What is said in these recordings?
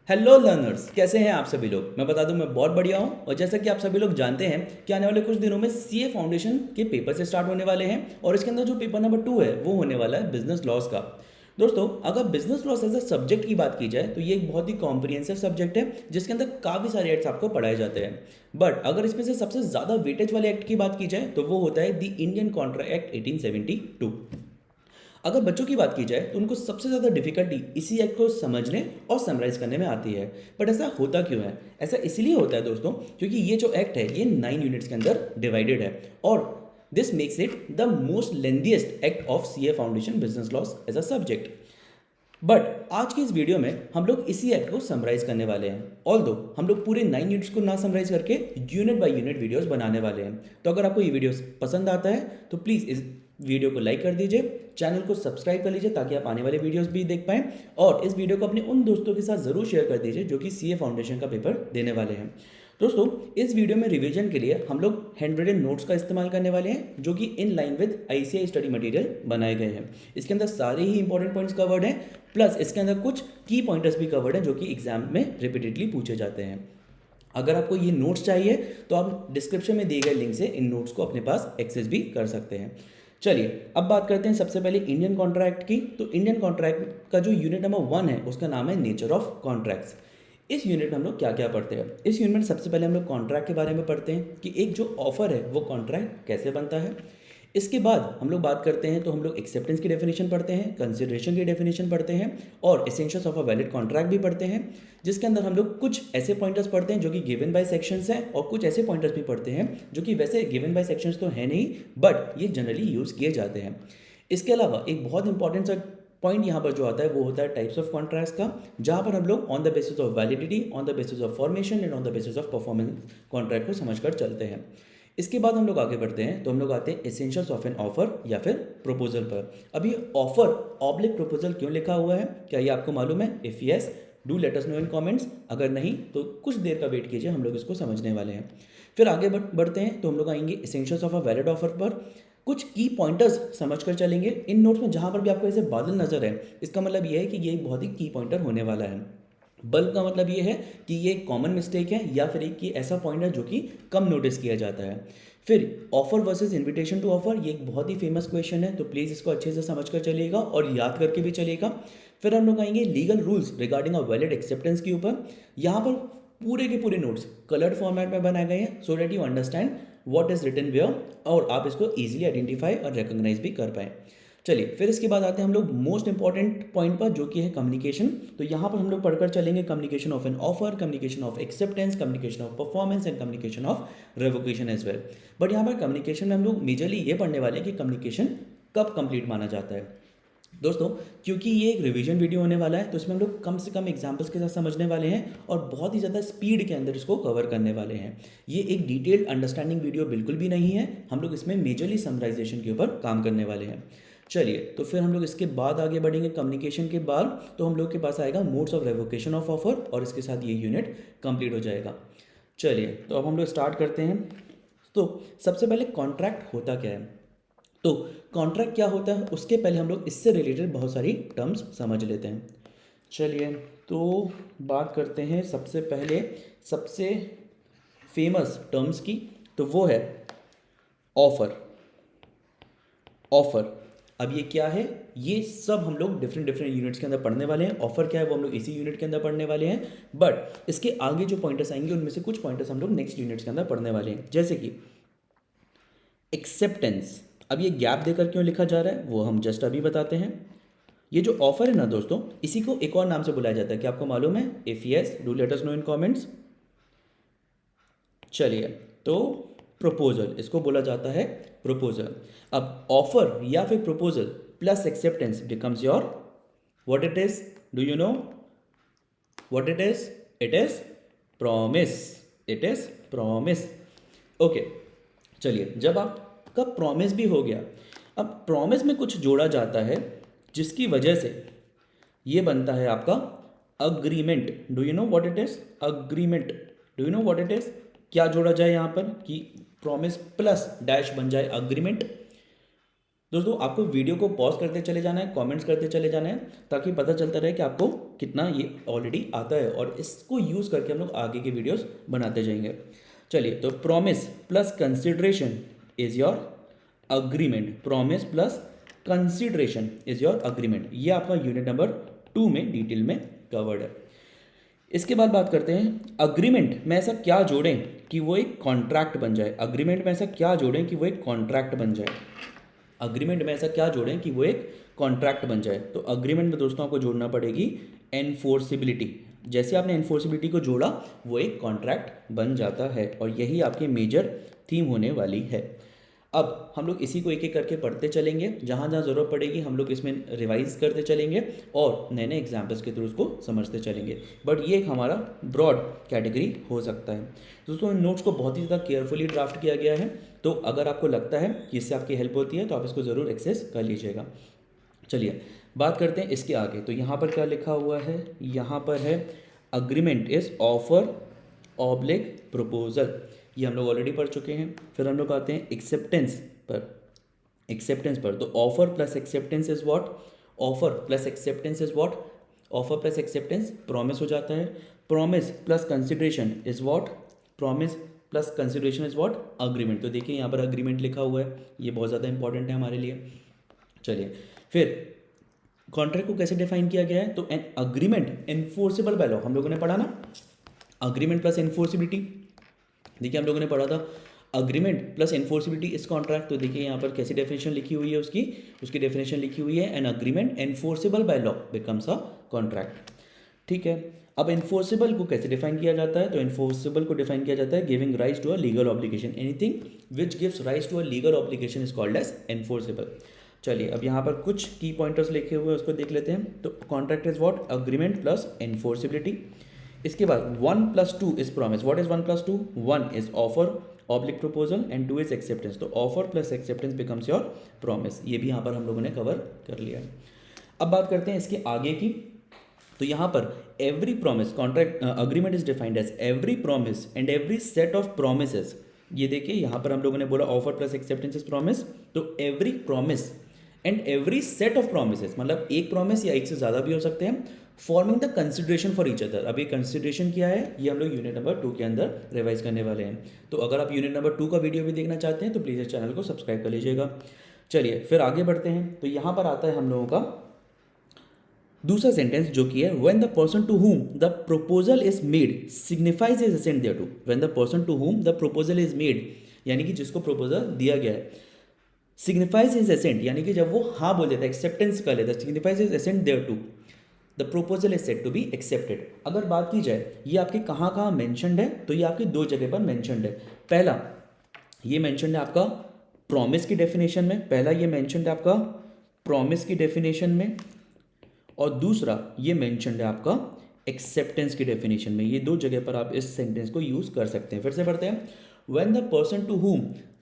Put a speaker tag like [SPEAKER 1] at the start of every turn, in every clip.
[SPEAKER 1] Hello learners, कैसे हैं आप सभी लोग। मैं बता दूं मैं बहुत बढ़िया हूं। और जैसा कि आप सभी लोग जानते हैं कि आने वाले कुछ दिनों में सीए फाउंडेशन के पेपर से स्टार्ट होने वाले हैं और इसके अंदर जो पेपर नंबर 2 है वो होने वाला है बिजनेस लॉस का। दोस्तों, अगर business laws as a subject की बात की जाए तो ये एक बहुत ही कॉम्प्रिहेंसिव सब्जेक्ट है जिसके अंदर काफ़ी सारे एक्ट्स आपको पढ़ाए जाते हैं। बट अगर इसमें से सबसे ज़्यादा वेटेज वाले एक्ट की बात की जाए तो वो होता है द इंडियन कॉन्ट्रैक्ट एक्ट 1872। अगर बच्चों की बात की जाए तो उनको सबसे ज़्यादा डिफिकल्टी इसी एक्ट को समझने और समराइज करने में आती है। बट ऐसा होता क्यों है? ऐसा इसलिए होता है दोस्तों क्योंकि ये जो एक्ट है ये 9 यूनिट्स के अंदर डिवाइडेड है और this makes it the most lengthiest act of CA foundation business laws as a subject. But आज की इस वीडियो में हम लोग इसी एक्ट को समराइज करने वाले हैं। ऑल दो हम लोग पूरे 9 यूनिट्स को ना समराइज करके यूनिट बाय यूनिट वीडियोस बनाने वाले हैं। तो अगर आपको ये वीडियोस पसंद आता है तो प्लीज़ इस वीडियो को लाइक कर दीजिए, चैनल को सब्सक्राइब कर लीजिए ताकि आप आने वाले वीडियोस भी देख पाएं और इस वीडियो को अपने उन दोस्तों के साथ ज़रूर शेयर कर दीजिए जो कि सीए फाउंडेशन का पेपर देने वाले हैं। दोस्तों, इस वीडियो में रिवीजन के लिए हम लोग हैंड रिटन नोट्स का इस्तेमाल करने वाले हैं जो कि in line with ICI study material बनाए गए हैं। इसके अंदर सारे ही इंपॉर्टेंट पॉइंट्स कवर्ड हैं, प्लस इसके अंदर कुछ की पॉइंटर्स भी कवर्ड हैं जो कि एग्जाम में रिपीटेडली पूछे जाते हैं। अगर आपको ये नोट्स चाहिए तो आप डिस्क्रिप्शन में दिए गए लिंक से इन नोट्स को अपने पास एक्सेस भी कर सकते हैं। चलिए अब बात करते हैं सबसे पहले इंडियन कॉन्ट्रैक्ट की। तो इंडियन कॉन्ट्रैक्ट का जो यूनिट नंबर 1 है उसका नाम है नेचर ऑफ कॉन्ट्रैक्ट्स। इस यूनिट में हम लोग क्या क्या पढ़ते हैं? इस यूनिट में सबसे पहले हम लोग कॉन्ट्रैक्ट के बारे में पढ़ते हैं कि एक जो ऑफर है वो कॉन्ट्रैक्ट कैसे बनता है। इसके बाद हम लोग बात करते हैं तो हम लोग एक्सेप्टेंस की डेफिनेशन पढ़ते हैं, कंसिडरेशन की डेफिनेशन पढ़ते हैं और essentials of a valid contract भी पढ़ते हैं, जिसके अंदर हम लोग कुछ ऐसे पॉइंटर्स पढ़ते हैं जो कि गिवन बाय सेक्शंस हैं और कुछ ऐसे पॉइंटर्स भी पढ़ते हैं जो कि वैसे गिवन बाय सेक्शंस तो है नहीं बट ये जनरली यूज़ किए जाते हैं। इसके अलावा एक बहुत इंपॉर्टेंट सा पॉइंट यहाँ पर जो आता है वो होता है टाइप्स ऑफ कॉन्ट्रैक्ट्स का, जहाँ पर हम लोग on the basis of validity, on the basis of formation and on the basis of performance contract को समझकर चलते हैं। इसके बाद हम लोग आगे बढ़ते हैं तो हम लोग आते हैं एसेंशियल्स ऑफ एन ऑफर या फिर प्रपोजल पर। अब ये ऑफर ऑब्लिक प्रपोजल क्यों लिखा हुआ है, क्या ये आपको मालूम है? If yes, do let us know in comments. अगर नहीं तो कुछ देर का वेट कीजिए, हम लोग इसको समझने वाले हैं। फिर आगे बढ़ते हैं तो हम लोग आएंगे essentials of a valid offer पर। कुछ की पॉइंटर्स समझकर चलेंगे इन नोट्स में। जहाँ पर भी आपको ऐसे बादल नजर है इसका मतलब ये है कि ये एक बहुत ही की पॉइंटर होने वाला है। बल्ब का मतलब ये है कि ये एक कॉमन मिस्टेक है या फिर एक ये ऐसा पॉइंट है जो कि कम नोटिस किया जाता है। फिर offer versus invitation to offer, ये एक बहुत ही फेमस क्वेश्चन है तो प्लीज़ इसको अच्छे से समझ कर चलिएगा और याद करके भी चलिएगा। फिर हम लोग आएंगे legal rules regarding a valid acceptance के ऊपर। यहाँ पर पूरे के पूरे नोट्स कलर्ड फॉर्मेट में बनाए गए हैं so that you understand what is written where और आप इसको ईजिली आइडेंटिफाई और रिकॉग्नाइज भी कर पाएँ। चलिए फिर इसके बाद आते हैं हम लोग मोस्ट इंपॉर्टेंट पॉइंट पर जो कि है कम्युनिकेशन। तो यहाँ पर हम लोग पढ़कर चलेंगे communication of an offer, communication of acceptance, communication of performance and communication of revocation as well. But यहाँ पर कम्युनिकेशन में हम लोग मेजरली ये पढ़ने वाले हैं कि कम्युनिकेशन कब कंप्लीट माना जाता है। दोस्तों, क्योंकि ये एक रिवीजन वीडियो होने वाला है तो इसमें हम लोग कम से कम एग्जाम्पल्स के साथ समझने वाले हैं और बहुत ही ज़्यादा स्पीड के अंदर इसको कवर करने वाले हैं। ये एक डिटेल्ड अंडरस्टैंडिंग वीडियो बिल्कुल भी नहीं है, हम लोग इसमें मेजरली समराइजेशन के ऊपर काम करने वाले हैं। चलिए तो फिर हम लोग इसके बाद आगे बढ़ेंगे कम्युनिकेशन के बाद तो हम लोग के पास आएगा modes of revocation of offer और इसके साथ ये यूनिट कंप्लीट हो जाएगा। चलिए तो अब हम लोग स्टार्ट करते हैं। तो सबसे पहले कॉन्ट्रैक्ट होता क्या है? तो कॉन्ट्रैक्ट क्या होता है उसके पहले हम लोग इससे रिलेटेड बहुत सारी टर्म्स समझ लेते हैं। चलिए तो बात करते हैं सबसे पहले सबसे फेमस टर्म्स की। तो वो है ऑफर। ऑफर, अब ये क्या है? ये सब हम लोग डिफरेंट डिफरेंट यूनिट्स के अंदर पढ़ने वाले हैं। ऑफर क्या है वो हम लोग इसी यूनिट के अंदर पढ़ने वाले हैं बट इसके आगे जो पॉइंटर्स आएंगे उनमें से कुछ पॉइंटर्स हम लोग नेक्स्ट यूनिट्स के अंदर पढ़ने वाले हैं, जैसे कि एक्सेप्टेंस। अब ये गैप देकर क्यों लिखा जा रहा है वो हम जस्ट अभी बताते हैं। ये जो ऑफर है ना दोस्तों, इसी को एक और नाम से बुलाया जाता है, क्या आपको मालूम है? If yes, do let us know in comments. चलिए तो प्रपोजल, इसको बोला जाता है प्रपोजल। अब ऑफर या फिर proposal plus acceptance becomes your what it is? Do you know what it is? It is promise. It is promise. Okay, चलिए जब आपका प्रॉमिस भी हो गया, अब प्रॉमिस में कुछ जोड़ा जाता है जिसकी वजह से ये बनता है आपका agreement. Do you know what it is? Agreement. Do you know what it is? क्या जोड़ा जाए यहाँ पर कि प्रॉमिस प्लस डैश बन जाए अग्रीमेंट? दोस्तों आपको वीडियो को पॉज करते चले जाना है, कमेंट्स करते चले जाना है, ताकि पता चलता रहे कि आपको कितना ये ऑलरेडी आता है, और इसको यूज़ करके हम लोग आगे के वीडियोस बनाते जाएंगे। चलिए, तो promise plus consideration is your agreement. Promise plus consideration is your agreement, ये आपका यूनिट नंबर 2 में डिटेल में कवर्ड है। इसके बाद बात करते हैं अग्रीमेंट में ऐसा क्या जोड़ें कि वो एक कॉन्ट्रैक्ट बन जाए। अग्रीमेंट में ऐसा क्या जोड़ें कि वो एक कॉन्ट्रैक्ट बन जाए। अग्रीमेंट में ऐसा क्या जोड़ें कि वो एक कॉन्ट्रैक्ट बन जाए। तो अग्रीमेंट में दोस्तों आपको जोड़ना पड़ेगी एनफोर्सिबिलिटी। जैसे आपने एनफोर्सिबिलिटी को जोड़ा, वो एक कॉन्ट्रैक्ट बन जाता है, और यही आपकी मेजर थीम होने वाली है। अब हम लोग इसी को एक एक करके पढ़ते चलेंगे, जहाँ जहाँ ज़रूरत पड़ेगी हम लोग इसमें रिवाइज करते चलेंगे और नए नए एग्जाम्पल्स के थ्रू उसको समझते चलेंगे। बट ये एक हमारा ब्रॉड कैटेगरी हो सकता है। दोस्तों इन नोट्स को बहुत ही ज़्यादा केयरफुली ड्राफ्ट किया गया है, तो अगर आपको लगता है कि इससे आपकी हेल्प होती है तो आप इसको ज़रूर एक्सेस कर लीजिएगा। चलिए बात करते हैं इसके आगे। तो यहाँ पर क्या लिखा हुआ है, यहाँ पर है agreement is offer oblique proposal, ये हम लोग ऑलरेडी पढ़ चुके हैं। फिर हम लोग आते हैं एक्सेप्टेंस पर। एक्सेप्टेंस पर तो offer plus acceptance is what, offer plus acceptance is what, offer plus acceptance promise हो जाता है। Promise plus consideration is what, promise plus consideration is what, agreement. तो देखिए यहाँ पर अग्रीमेंट लिखा हुआ है, ये बहुत ज़्यादा इंपॉर्टेंट है हमारे लिए। चलिए फिर कॉन्ट्रैक्ट को कैसे डिफाइन किया गया है, तो an agreement enforceable by law, हम लोगों ने पढ़ा ना, अग्रीमेंट प्लस एनफोर्सिबिलिटी। देखिए हम लोगों ने पढ़ा था अग्रीमेंट प्लस एनफोर्सिबिलिटी इस कॉन्ट्रैक्ट। तो देखिए यहाँ पर कैसी डेफिनेशन लिखी हुई है उसकी डेफिनेशन लिखी हुई है, an agreement enforceable by law becomes a contract. ठीक है, अब एनफोर्सेबल को कैसे डिफाइन किया जाता है, तो एनफोर्सेबल को डिफाइन किया जाता है giving rise to a legal obligation, anything which gives rise to a legal obligation is called as enforceable. चलिए अब यहाँ पर कुछ की पॉइंटर्स लिखे हुए हैं उसको देख लेते हैं। तो contract is what, agreement plus enforceability. इसके बाद 1+2 is promise. What is 1+2, 1 is offer oblique proposal and 2 is acceptance. तो offer plus acceptance becomes your promise, ये भी यहाँ पर हम लोगों ने कवर कर लिया है। अब बात करते हैं इसके आगे की। तो यहाँ पर every promise, contract agreement is defined as every promise and every set of promises. ये देखिए यहाँ पर हम लोगों ने बोला offer plus acceptance is promise, तो every promise and every set of promises, मतलब एक प्रॉमिस या एक से ज़्यादा भी हो सकते हैं, forming the consideration for each other. अब ये कंसिडरेशन क्या है, ये हम लोग यूनिट नंबर 2 के अंदर रिवाइज करने वाले हैं। तो अगर आप यूनिट नंबर 2 का वीडियो भी देखना चाहते हैं तो प्लीज़ इस चैनल को सब्सक्राइब कर लीजिएगा। चलिए फिर आगे बढ़ते हैं। तो यहाँ पर आता है हम लोगों का दूसरा सेंटेंस, जो कि है when the person to whom the proposal is made signifies his assent thereto. When the person to whom the proposal is made, यानी कि जिसको प्रपोजल दिया गया है, सिग्निफाइज हिज असेंट, यानी कि जब वो हाँ बोल देता है, एक्सेप्टेंस कर लेता है, signifies his assent thereto, the proposal is set to be accepted. अगर बात की जाए ये आपके कहाँ कहाँ मैंशनड है, तो ये आपकी 2 जगह पर मैंशनड है। पहला ये मैंशनड है आपका प्रॉमिस की डेफिनेशन में, पहला ये मैंशनड है आपका प्रॉमिस की डेफिनेशन में, और दूसरा ये मैंशनड है आपका एक्सेप्टेंस की डेफिनेशन में। ये 2 जगह पर आप इस सेंटेंस को यूज कर सकते हैं। फिर से पढ़ते हैं, when the person to whom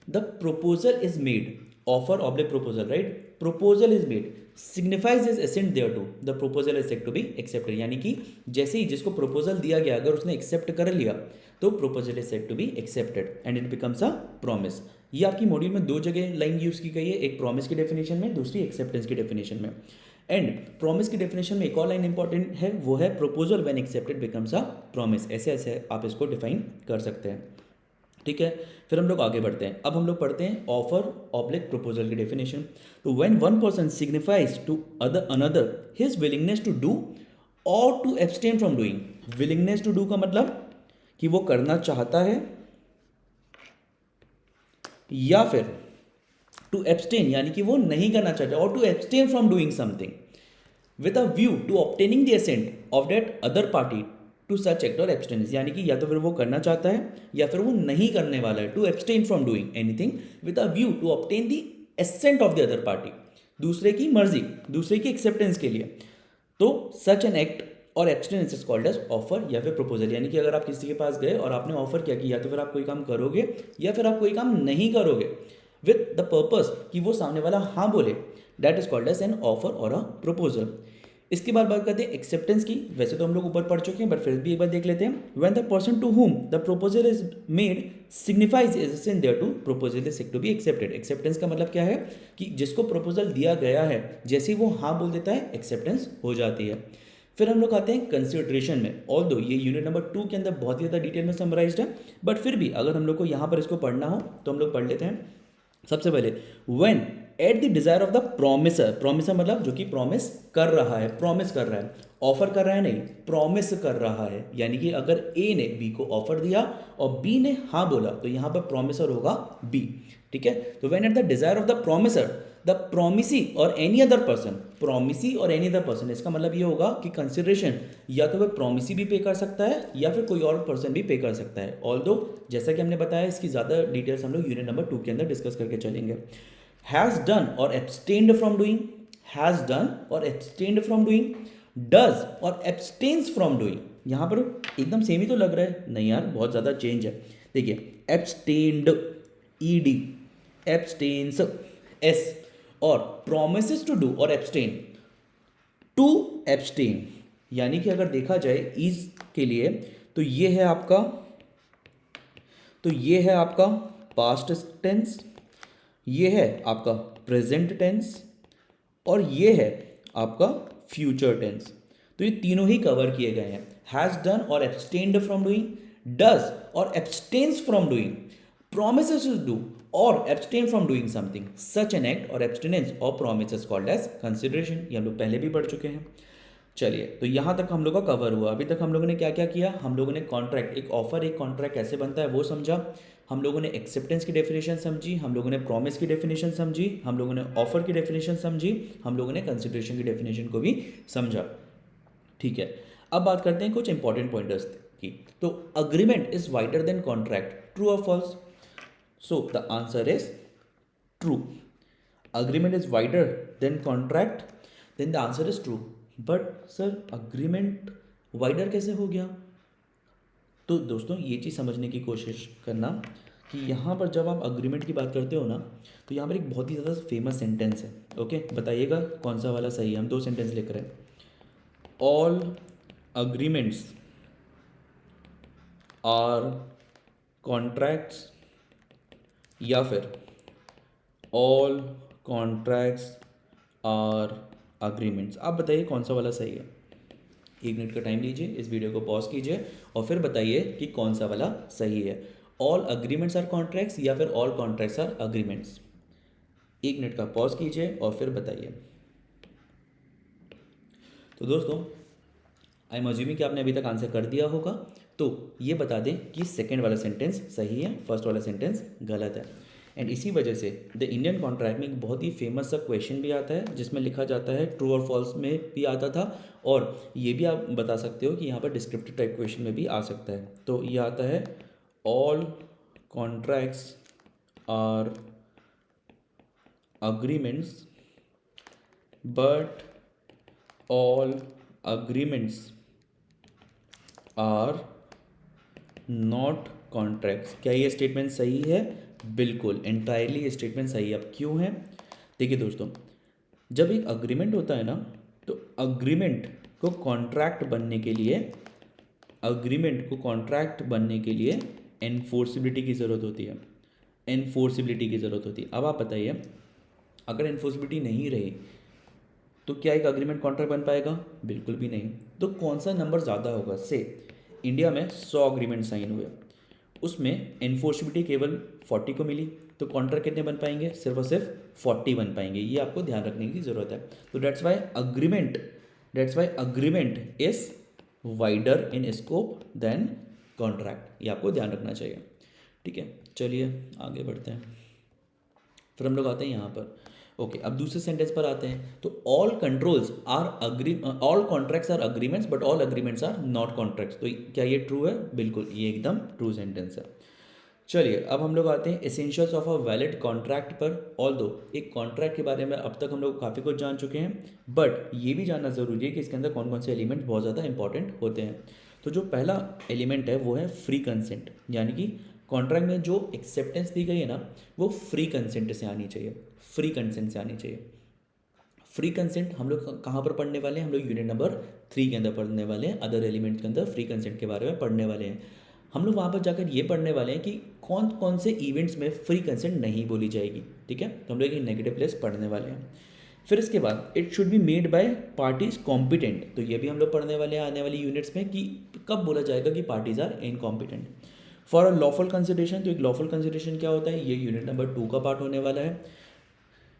[SPEAKER 1] the proposal is made, offer oblique proposal, right, proposal is made signifies is assent thereto, the proposal is set to be accepted. यानी कि जैसे ही जिसको प्रपोजल दिया गया अगर उसने एक्सेप्ट कर लिया तो proposal is set to be accepted and it becomes a promise. ये आपकी मॉड्यूल में 2 जगह लाइन यूज की गई है, एक प्रॉमिस की डेफिनेशन में, दूसरी एक्सेप्टेंस की डेफिनेशन में। एंड प्रॉमिस की डेफिनेशन में एक और लाइन इंपॉर्टेंट है, वो है proposal when accepted becomes a promise. ऐसे ऐसे आप इसको डिफाइन कर सकते हैं। ठीक है, फिर हम लोग आगे बढ़ते हैं। अब हम लोग पढ़ते हैं ऑफर ऑब्लिक प्रपोजल की डेफिनेशन। तो when one person signifies to another his willingness to do और to abstain from doing. Willingness to do का मतलब कि वो करना चाहता है, या फिर टू एब्सटेन यानी कि वो नहीं करना चाहता, और to abstain from doing something with a view to obtaining the assent of that other party to such act और एब्सटेंस। यानी कि या तो फिर वो करना चाहता है या फिर वो नहीं करने वाला है। To abstain from doing anything with a view to obtain the assent of the other party, दूसरे की मर्जी, दूसरे की एक्सेप्टेंस के लिए। तो सच एन एक्ट और abstinence is called as offer या फिर प्रपोजल। यानी कि अगर आप किसी के पास गए और आपने ऑफर किया कि या तो फिर आप कोई काम करोगे या फिर आप कोई काम नहीं करोगे, विद द पर्पस कि वो सामने वाला हाँ बोले, that is called as an offer और अ प्रपोजल। इसके बाद बात करते हैं एक्सेप्टेंस की। वैसे तो हम लोग ऊपर पढ़ चुके हैं, बट फिर भी एक बार देख लेते हैं। When the person to whom the proposal is made signifies is in thereto proposal is to be accepted. Acceptance का मतलब क्या है कि जिसको प्रपोजल दिया गया है, जैसे ही वो हाँ बोल देता है, एक्सेप्टेंस हो जाती है। फिर हम लोग आते हैं कंसिडरेशन में। ऑल्दो ये यूनिट नंबर 2 के अंदर बहुत ही ज़्यादा डिटेल में समराइज्ड है, बट फिर भी अगर हम लोग को यहाँ पर इसको पढ़ना हो तो हम लोग पढ़ लेते हैं। सबसे पहले when at the desire of the promisor, promisor मतलब जो कि प्रॉमिस कर रहा है, प्रॉमिस कर रहा है, ऑफर कर रहा है नहीं, प्रॉमिस कर रहा है। यानी कि अगर ए ने बी को ऑफर दिया और बी ने हाँ बोला तो यहाँ पर प्रॉमिसर होगा बी। ठीक है, तो when at the desire of the promisor the promisee और एनी अदर पर्सन, प्रोमिसी और एनी अदर पर्सन, इसका मतलब ये होगा कि कंसिडरेशन या तो वह प्रोमिसी भी पे कर सकता है या फिर कोई और पर्सन भी पे कर सकता है। ऑल्दो जैसा कि हमने बताया, इसकी ज़्यादा डिटेल्स हम लोग यूनिट नंबर 2 के अंदर डिस्कस करके चलेंगे। हैज़ डन और abstained from doing, has done और एब्सटेन्ड फ्रॉम डूइंग, डज और एब्सटेन्स फ्रॉम डूइंग। यहाँ पर एकदम सेम ही तो लग रहा है, नहीं यार बहुत ज़्यादा चेंज है। देखिए एब्सटेन्ड ईडी, एब्सटेन्स एस, और प्रोमिसेस टू डू और एब्सटेन टू एब्सटेन। यानी कि अगर देखा जाए इज के लिए तो ये है आपका, तो ये है आपका पास्ट टेंस, ये है आपका प्रेजेंट टेंस और ये है आपका फ्यूचर टेंस। तो ये तीनों ही कवर किए गए हैं। हैज डन और एब्सटेन्ड फ्रॉम डूइंग, डज और abstains from doing, promises to do or abstain from doing something, such an act or abstinence or promise is called as consideration। ये हम लोग पहले भी पढ़ चुके हैं। चलिए, तो यहाँ तक हम लोग का कवर हुआ। अभी तक हम लोगों ने क्या क्या किया? हम लोगों ने कॉन्ट्रैक्ट, एक ऑफर एक कॉन्ट्रैक्ट कैसे बनता है वो समझा, हम लोगों ने एक्सेप्टेंस की डेफिनेशन समझी, हम लोगों ने प्रॉमिस की डेफिनेशन समझी, हम लोगों ने ऑफर की डेफिनेशन समझी, हम लोगों ने कंसिडरेशन की डेफिनेशन को भी समझा। ठीक है, अब बात करते हैं कुछ इंपॉर्टेंट पॉइंटर्स की। तो agreement is wider than contract, true और false? So the answer is true. Agreement is wider than contract, then the answer is true. But sir agreement wider कैसे हो गया? तो दोस्तों ये चीज़ समझने की कोशिश करना कि यहाँ पर जब आप अग्रीमेंट की बात करते हो ना, तो यहाँ पर एक बहुत ही ज़्यादा फेमस सेंटेंस है। ओके, बताइएगा कौन सा वाला सही है। हम दो सेंटेंस लिख रहे हैं। ऑल अग्रीमेंट्स आर कॉन्ट्रैक्ट्स या फिर ऑल कॉन्ट्रैक्ट्स आर अग्रीमेंट्स। आप बताइए कौन सा वाला सही है। 1 मिनट का टाइम लीजिए, इस वीडियो को पॉज कीजिए और फिर बताइए कि कौन सा वाला सही है, ऑल अग्रीमेंट्स आर कॉन्ट्रैक्ट्स या फिर all contracts are agreements. 1 minute का पॉज कीजिए और फिर बताइए। तो दोस्तों आई एम अज्यूमिंग कि आपने अभी तक आंसर कर दिया होगा। तो ये बता दें कि सेकंड वाला सेंटेंस सही है, फर्स्ट वाला सेंटेंस गलत है। एंड इसी वजह से द इंडियन कॉन्ट्रैक्ट में एक बहुत ही फेमस सा क्वेश्चन भी आता है जिसमें लिखा जाता है, ट्रू और फॉल्स में भी आता था, और ये भी आप बता सकते हो कि यहाँ पर डिस्क्रिप्टिव टाइप क्वेश्चन में भी आ सकता है। तो ये आता है all contracts are agreements but all agreements are not contracts. क्या ये स्टेटमेंट सही है? बिल्कुल, एंटायरली ये स्टेटमेंट सही है। अब क्यों है? देखिए दोस्तों, जब एक अग्रीमेंट होता है ना, तो अग्रीमेंट को कॉन्ट्रैक्ट बनने के लिए, अग्रीमेंट को कॉन्ट्रैक्ट बनने के लिए एनफोर्सिबिलिटी की ज़रूरत होती है, एनफोर्सिबिलिटी की ज़रूरत होती है। अब आप बताइए, अगर एनफोर्सिबिलिटी नहीं रही तो क्या एक अग्रीमेंट कॉन्ट्रैक्ट बन पाएगा? बिल्कुल भी नहीं। तो कौन सा नंबर ज़्यादा होगा? से इंडिया में 100 अग्रीमेंट साइन हुए, उसमें एनफोर्सिबिलिटी केवल 40 को मिली, तो कॉन्ट्रैक्ट कितने बन पाएंगे? सिर्फ और सिर्फ 40 बन पाएंगे। ये आपको ध्यान रखने की ज़रूरत है। तो that's why agreement is wider in scope than contract. ये आपको ध्यान रखना चाहिए। ठीक है, चलिए आगे बढ़ते हैं। फिर हम लोग आते हैं यहाँ पर। ओके, अब दूसरे सेंटेंस पर आते हैं। तो all controls are all contracts are agreements but all agreements are not contracts. तो क्या ये ट्रू है? बिल्कुल, ये एकदम ट्रू सेंटेंस है। चलिए अब हम लोग आते हैं essentials of a valid contract पर। ऑल्दो एक कॉन्ट्रैक्ट के बारे में अब तक हम लोग काफ़ी कुछ जान चुके हैं, बट ये भी जानना ज़रूरी है कि इसके अंदर कौन कौन से एलिमेंट बहुत ज़्यादा इंपॉर्टेंट होते हैं। तो जो पहला एलिमेंट है वो है फ्री कंसेंट, यानी कि कॉन्ट्रैक्ट में जो एक्सेप्टेंस दी गई है ना, वो फ्री कंसेंट से आनी चाहिए, फ्री कंसेंट से आनी चाहिए। फ्री कंसेंट हम लोग कहाँ पर पढ़ने वाले हैं, हम लोग यूनिट नंबर 3 के अंदर पढ़ने वाले हैं, अदर एलिमेंट के अंदर फ्री कंसेंट के बारे में पढ़ने वाले हैं। हम लोग वहाँ पर जाकर ये पढ़ने वाले हैं कि कौन कौन से इवेंट्स में फ्री कंसेंट नहीं बोली जाएगी, ठीक है। तो हम लोग एक नेगेटिव प्लेस पढ़ने वाले हैं। फिर इसके बाद it should be made bye parties competent, तो ये भी हम लोग पढ़ने वाले हैं आने वाली यूनिट्स में कि कब बोला जाएगा कि parties are incompetent. For a lawful consideration, तो एक लॉफुल कंसिडरेशन क्या होता है, ये यूनिट नंबर 2 का पार्ट होने वाला है।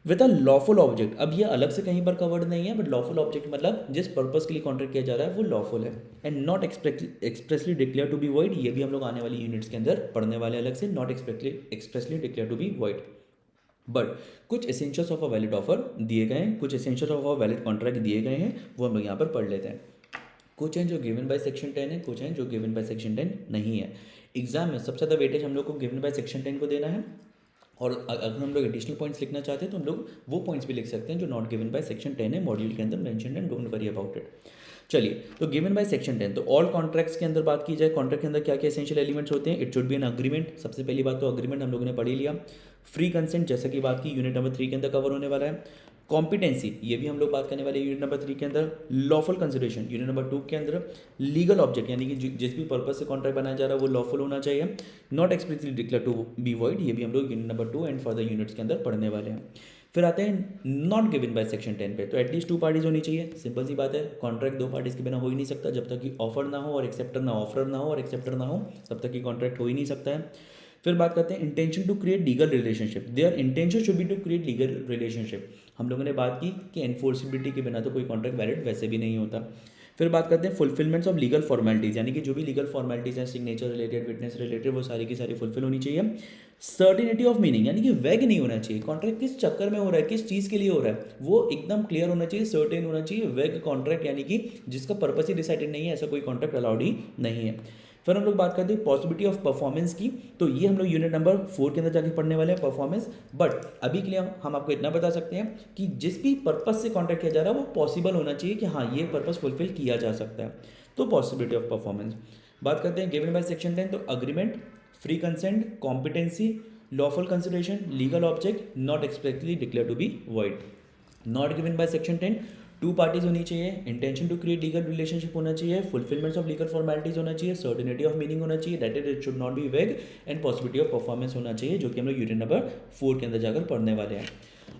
[SPEAKER 1] विद अ लॉफुल ऑब्जेक्ट, अब ये अलग से कहीं पर कवर्ड नहीं है, बट लॉफुल ऑब्जेक्ट मतलब जिस पर्पस के लिए कॉन्ट्रैक्ट किया जा रहा है वो लॉफुल है। And not expressly declare to be void, ये भी हम लोग आने वाली यूनिट्स के अंदर पढ़ने वाले अलग से, not expressly declare to be void. But कुछ essentials of a valid offer दिए गए हैं, कुछ essentials of a valid contract दिए गए हैं, वो हम लोग यहाँ पर पढ़ लेते हैं। कुछ हैं जो गिवन बाय सेक्शन 10 है, कुछ हैं जो गिवन बाय सेक्शन 10 नहीं है। एग्जाम में सबसे ज़्यादा वेटेज हम लोग को गिवन बाय सेक्शन 10 को देना है, और अगर हम लोग एडिशनल पॉइंट्स लिखना चाहते हैं तो हम लोग वो पॉइंट्स भी लिख सकते हैं जो नॉट गिवन बाय सेक्शन 10 है, मॉड्यूल के अंदर mention and don't worry about it. चलिए, तो गिवन बाय सेक्शन 10, तो ऑल कॉन्ट्रैक्ट्स के अंदर बात की जाए, कॉन्ट्रैक्ट के अंदर क्या क्या एसेंशियल एलिमेंट्स होते हैं। It should be an agreement, सबसे पहली बात तो अग्रीमेंट हम लोगों ने पढ़ ही लिया। फ्री कंसेंट जैसा कि बात की यूनिट नंबर 3 के अंदर कवर होने वाला है। कॉम्पिटेंसी, ये भी हम लोग बात करने वाले यूनिट नंबर 3 के अंदर। लॉफुल कंसिडरेशन यूनिट नंबर 2 के अंदर। लीगल ऑब्जेक्ट, यानी कि जिस भी पर्पस से कॉन्ट्रैक्ट बनाया जा रहा है वो लॉफुल होना चाहिए। Not explicitly declare to be void, ये भी हम लोग unit number 2 and further units के अंदर पढ़ने वाले हैं। फिर आते हैं नॉट गिवन बाय सेक्शन 10 पे, तो एटलीस्ट 2 पार्टीज होनी चाहिए। सिंपल सी बात है, कॉन्ट्रैक्ट 2 पार्टीज के बिना हो ही नहीं सकता, जब तक कि ऑफर ना हो और एक्सेप्टर ना, ऑफर ना हो और एक्सेप्टर ना हो, तब तक कि कॉन्ट्रैक्ट हो ही नहीं सकता है। फिर बात करते हैं intention to create legal relationship, their intention should be to create legal relationship. हम लोगों ने बात की कि एनफोर्सिबिलिटी के बिना तो कोई कॉन्ट्रैक्ट वैलिड वैसे भी नहीं होता। फिर बात करते हैं फुलफिलमेंट्स ऑफ लीगल फॉर्मेलिटीज़, यानी कि जो भी लीगल फॉर्मेलिटीज़ हैं, सिग्नेचर रिलेटेड, विटनेस रिलेटेड, वो सारी की सारी फुलफिल होनी चाहिए। सर्टिनिटी ऑफ मीनिंग, यानी कि वैग नहीं होना चाहिए, कॉन्ट्रैक्ट किस चक्कर में हो रहा है, किस चीज़ के लिए हो रहा है, वो एकदम क्लियर होना चाहिए, सर्टेन होना चाहिए। वैग कॉन्ट्रैक्ट यानी कि जिसका पर्पस ही डिसाइडेड नहीं है, ऐसा कोई कॉन्ट्रैक्ट अलाउड ही नहीं है। फिर हम लोग बात करते हैं पॉसिबिलिटी ऑफ परफॉर्मेंस की, तो ये हम लोग यूनिट नंबर 4 के अंदर जाके पढ़ने वाले हैं परफॉर्मेंस। बट अभी के लिए हम आपको इतना बता सकते हैं कि जिस भी पर्पस से कॉन्ट्रैक्ट किया जा रहा है वो पॉसिबल होना चाहिए कि हाँ ये पर्पस फुलफिल किया जा सकता है, तो पॉसिबिलिटी ऑफ परफॉर्मेंस। बात करते हैं गिवन बाय सेक्शन 10, तो agreement, free consent, competency, lawful consideration, legal object, not expressly declare to be void. Not given by section 10, 2 parties होनी चाहिए, intention to create legal relationship होना चाहिए, फुलफिलमेंट्स ऑफ लीगल फॉर्मेलिटीज होना चाहिए, certainty of meaning होना चाहिए, that is it should not be वेग, and possibility of performance होना चाहिए, जो कि हम लोग यूनिट नंबर 4 के अंदर जाकर पढ़ने वाले हैं।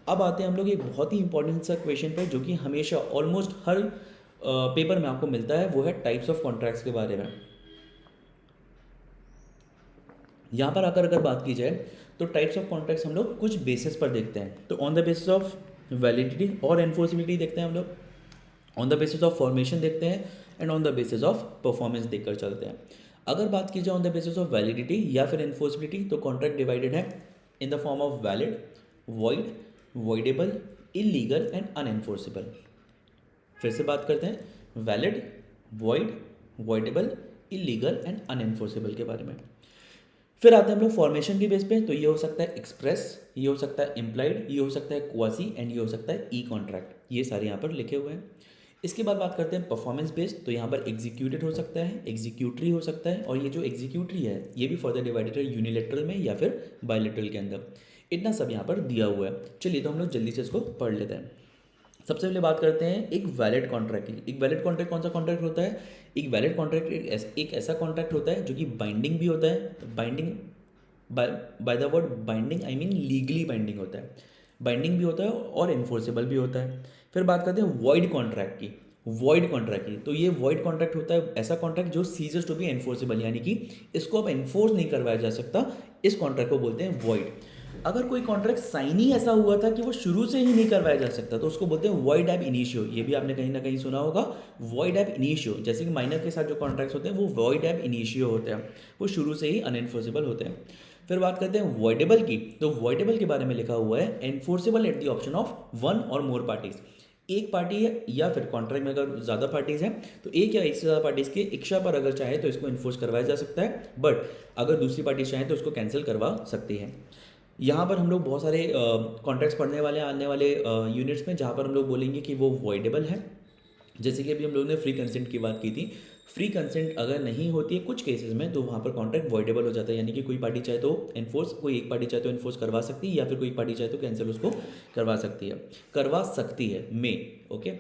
[SPEAKER 1] अब आते हैं हम लोग एक बहुत ही इंपॉर्टेंट सा क्वेश्चन पे, जो कि हमेशा ऑलमोस्ट हर पेपर में आपको मिलता है, वो है टाइप्स ऑफ कॉन्ट्रैक्ट्स के बारे में। यहाँ पर आकर अगर बात की जाए तो टाइप्स ऑफ कॉन्ट्रैक्ट्स हम लोग कुछ बेसिस पर देखते हैं, तो on the basis of validity और एनफोर्सिबिलिटी देखते हैं हम लोग, on the basis of formation देखते हैं, and on the basis of performance देखकर चलते हैं। अगर बात की जाए on the basis of validity या फिर एनफोर्सिबिलिटी, तो कॉन्ट्रैक्ट डिवाइडेड है in the form of valid, void, voidable, illegal and unenforceable. फिर से बात करते हैं valid, void, voidable, illegal and unenforceable के बारे में। फिर आते हैं हम लोग फॉर्मेशन के बेस पे, तो ये हो सकता है एक्सप्रेस, ये हो सकता है इम्प्लाइड, ये हो सकता है क्वासी, एंड ये हो सकता है ई कॉन्ट्रैक्ट, ये सारे यहाँ पर लिखे हुए हैं। इसके बाद बात करते हैं परफॉर्मेंस बेस्ड, तो यहाँ पर एग्जीक्यूटेड हो सकता है, एग्जीक्यूटरी हो सकता है, और ये जो एग्जीक्यूटरी है ये भी फर्दर डिवाइडेड है यूनिलेटरल में या फिर बायलेटरल के अंदर। इतना सब यहाँ पर दिया हुआ है। चलिए तो हम लोग जल्दी से इसको पढ़ लेते हैं। सबसे पहले बात करते हैं एक वैलिड कॉन्ट्रैक्ट की। एक वैलिड कॉन्ट्रैक्ट कौन सा कॉन्ट्रैक्ट होता है? एक वैलिड कॉन्ट्रैक्ट एक ऐसा कॉन्ट्रैक्ट होता है जो कि बाइंडिंग भी होता है। Binding by the word binding I mean legally binding होता है, बाइंडिंग भी होता है और इन्फोर्सेबल भी होता है। फिर बात करते हैं वॉइड कॉन्ट्रैक्ट की। वॉइड कॉन्ट्रैक्ट की, तो ये वॉइड कॉन्ट्रैक्ट होता है ऐसा कॉन्ट्रैक्ट जो सीजर्स टू बी एनफोर्सेबल, यानी कि इसको अब एनफोर्स नहीं करवाया जा सकता, इस कॉन्ट्रैक्ट को बोलते हैं वॉइड। अगर कोई कॉन्ट्रैक्ट साइन ही ऐसा हुआ था कि वो शुरू से ही नहीं करवाया जा सकता, तो उसको बोलते हैं वॉइड एब इनिशियो। ये भी आपने कहीं ना कहीं सुना होगा, वॉइड एब इनिशियो। जैसे कि माइनर के साथ जो कॉन्ट्रैक्ट्स होते हैं वो वॉइड एब इनिशियो होते हैं, वो शुरू से ही अनएनफोर्सेबल होते हैं। फिर बात करते हैं वॉइडेबल की, तो वॉइडेबल के बारे में लिखा हुआ है enforceable at the option of one और मोर पार्टीज। एक पार्टी है या फिर कॉन्ट्रैक्ट में अगर ज़्यादा पार्टीज हैं तो एक या एक से ज़्यादा पार्टीज की इच्छा पर अगर चाहे तो इसको इन्फोर्स करवाया जा सकता है, बट अगर दूसरी पार्टी चाहे तो उसको कैंसिल करवा सकती है। यहाँ पर हम लोग बहुत सारे कॉन्ट्रैक्ट्स पढ़ने वाले आने वाले यूनिट्स में, जहाँ पर हम लोग बोलेंगे कि वो वॉइडेबल है जैसे कि अभी हम लोगों ने फ्री कंसेंट की बात की थी। फ्री कंसेंट अगर नहीं होती है कुछ केसेस में, तो वहाँ पर कॉन्ट्रैक्ट वॉइडेबल हो जाता है, यानी कि कोई पार्टी चाहे तो एनफोर्स, कोई एक पार्टी चाहे तो एनफोर्स करवा सकती है, या फिर कोई पार्टी चाहे तो कैंसिल उसको करवा सकती है मे। ओके,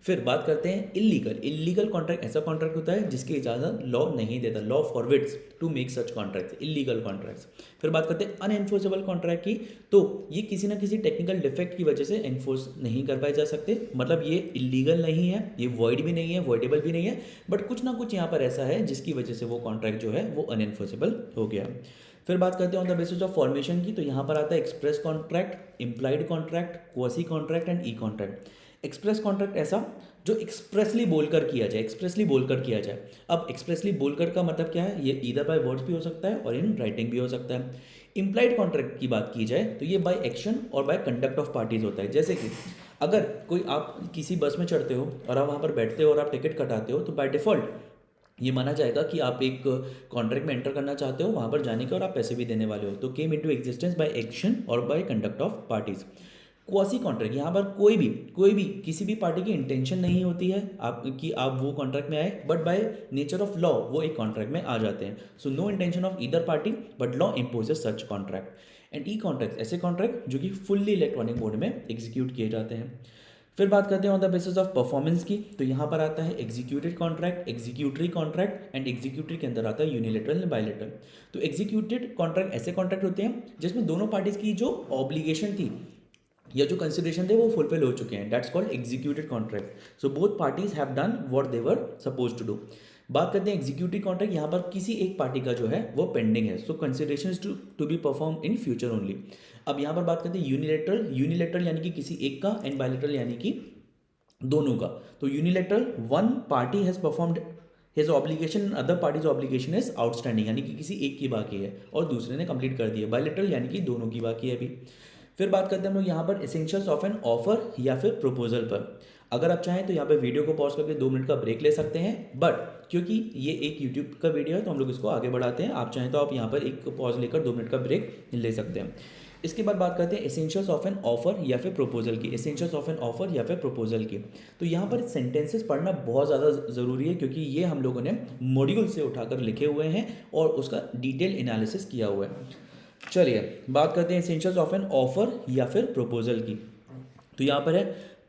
[SPEAKER 1] फिर बात करते हैं इलीगल। इलीगल कॉन्ट्रैक्ट ऐसा कॉन्ट्रैक्ट होता है जिसकी इजाज़त लॉ नहीं देता, law forbids to make such contracts, illegal contracts. फिर बात करते हैं अनएनफोर्सेबल कॉन्ट्रैक्ट की, तो ये किसी ना किसी टेक्निकल डिफेक्ट की वजह से एनफोर्स नहीं कर पाए जा सकते, मतलब ये इलीगल नहीं है, ये वॉइड भी नहीं है, वॉइडेबल भी नहीं है, बट कुछ ना कुछ यहाँ पर ऐसा है जिसकी वजह से वो कॉन्ट्रैक्ट जो है वो अनएनफोर्सेबल हो गया। फिर बात करते हैं on the basis of formation की, तो यहाँ पर आता है express contract, implied contract, quasi contract and E contract. Express contract ऐसा जो एक्सप्रेसली बोलकर किया जाए, एक्सप्रेसली बोलकर किया जाए। अब एक्सप्रेसली बोलकर का मतलब क्या है, ये ईदर बाय वर्ड्स भी हो सकता है और इन राइटिंग भी हो सकता है। इम्प्लाइड कॉन्ट्रैक्ट की बात की जाए तो ये बाय एक्शन और बाय कंडक्ट ऑफ पार्टीज होता है। जैसे कि अगर कोई आप किसी बस में चढ़ते हो और आप वहाँ पर बैठते हो और आप टिकट कटाते हो, तो बाय डिफ़ॉल्ट ये माना जाएगा कि आप एक कॉन्ट्रैक्ट में एंटर करना चाहते हो वहाँ पर जाने के, और आप पैसे भी देने वाले हो, तो came into existence by action और by conduct of parties. Quasi contract, यहाँ पर कोई भी किसी भी पार्टी की इंटेंशन नहीं होती है आप कि आप वो कॉन्ट्रैक्ट में आए, but by nature of law वो एक कॉन्ट्रैक्ट में आ जाते हैं। So no intention of either party but law imposes such contract. And E contract ऐसे कॉन्ट्रैक्ट जो कि फुल्ली इलेक्ट्रॉनिक मोड में एग्जीक्यूट किए जाते हैं। फिर बात करते हैं on the basis of performance की, तो यहाँ पर आता है executed contract, executory contract and executory के अंदर आता है यूनिलेटरल एंड बायलेटरल। तो एग्जीक्यूटेड कॉन्ट्रैक्ट ऐसे कॉन्ट्रैक्ट होते हैं जिसमें दोनों पार्टीज की जो ऑब्लिगेशन थी या जो कंसिडरेशन थे वो फुलफिल हो चुके हैं, that's called executed contract. So both parties have done what they were suppose to do. बात करते हैं एग्जीक्यूटिव कॉन्ट्रैक्ट, यहाँ पर किसी एक पार्टी का जो है वो पेंडिंग है, so consideration to be perform in future only. अब यहाँ पर बात करते हैं यूनिलेटरल। यूनिलेटरल यानी कि किसी एक का, एंड बायलेटरल यानी कि दोनों का। तो unilateral, one party has performed his obligation, other parties obligation is outstanding, यानी कि किसी एक की बाकी है और दूसरे ने कंप्लीट कर दी है। बायलेटरल यानी कि दोनों की बाकी है अभी। फिर बात करते हैं हम लोग यहाँ पर एसेंशियल्स ऑफ एन ऑफर या फिर प्रपोजल पर। अगर आप चाहें तो यहाँ पे वीडियो को पॉज करके 2 मिनट का ब्रेक ले सकते हैं, बट क्योंकि ये एक यूट्यूब का वीडियो है तो हम लोग इसको आगे बढ़ाते हैं। आप चाहें तो आप यहाँ पर एक पॉज लेकर 2 मिनट का ब्रेक ले सकते हैं। इसके बाद बात करते हैं एसेंशियल्स ऑफ एन ऑफर या फिर प्रपोजल की। एसेंशियल्स ऑफ एन ऑफर या फिर प्रपोजल की, तो यहाँ पर सेंटेंसेस पढ़ना बहुत ज़्यादा ज़रूरी है क्योंकि ये हम लोगों ने मॉड्यूल से उठाकर लिखे हुए हैं और उसका डिटेल एनालिसिस किया हुआ है। चलिए बात करते हैं एसेंशियल्स ऑफ एन ऑफर या फिर प्रपोजल की। तो यहाँ पर है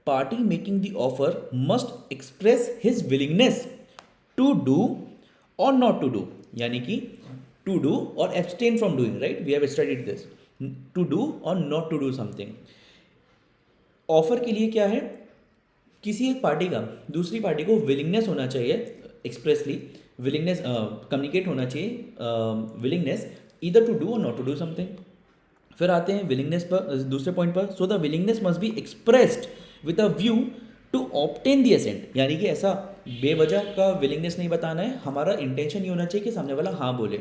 [SPEAKER 1] party making the offer must express his willingness to do और नॉट टू डू, यानी कि टू डू और abstain from doing, right, we have studied this, to do और not to do something. Offer के लिए क्या है, किसी एक पार्टी का दूसरी पार्टी को विलिंगनेस होना चाहिए, एक्सप्रेसली विलिंगनेस कम्युनिकेट होना चाहिए, विलिंगनेस ईदर टू डू और नॉट टू डू समथिंग। फिर आते हैं विलिंगनेस पर, दूसरे पॉइंट पर। So the willingness must be expressed with a view to obtain the assent, यानी कि ऐसा बेवजह का विलिंगनेस नहीं बताना है, हमारा इंटेंशन ये होना चाहिए कि सामने वाला हाँ बोले,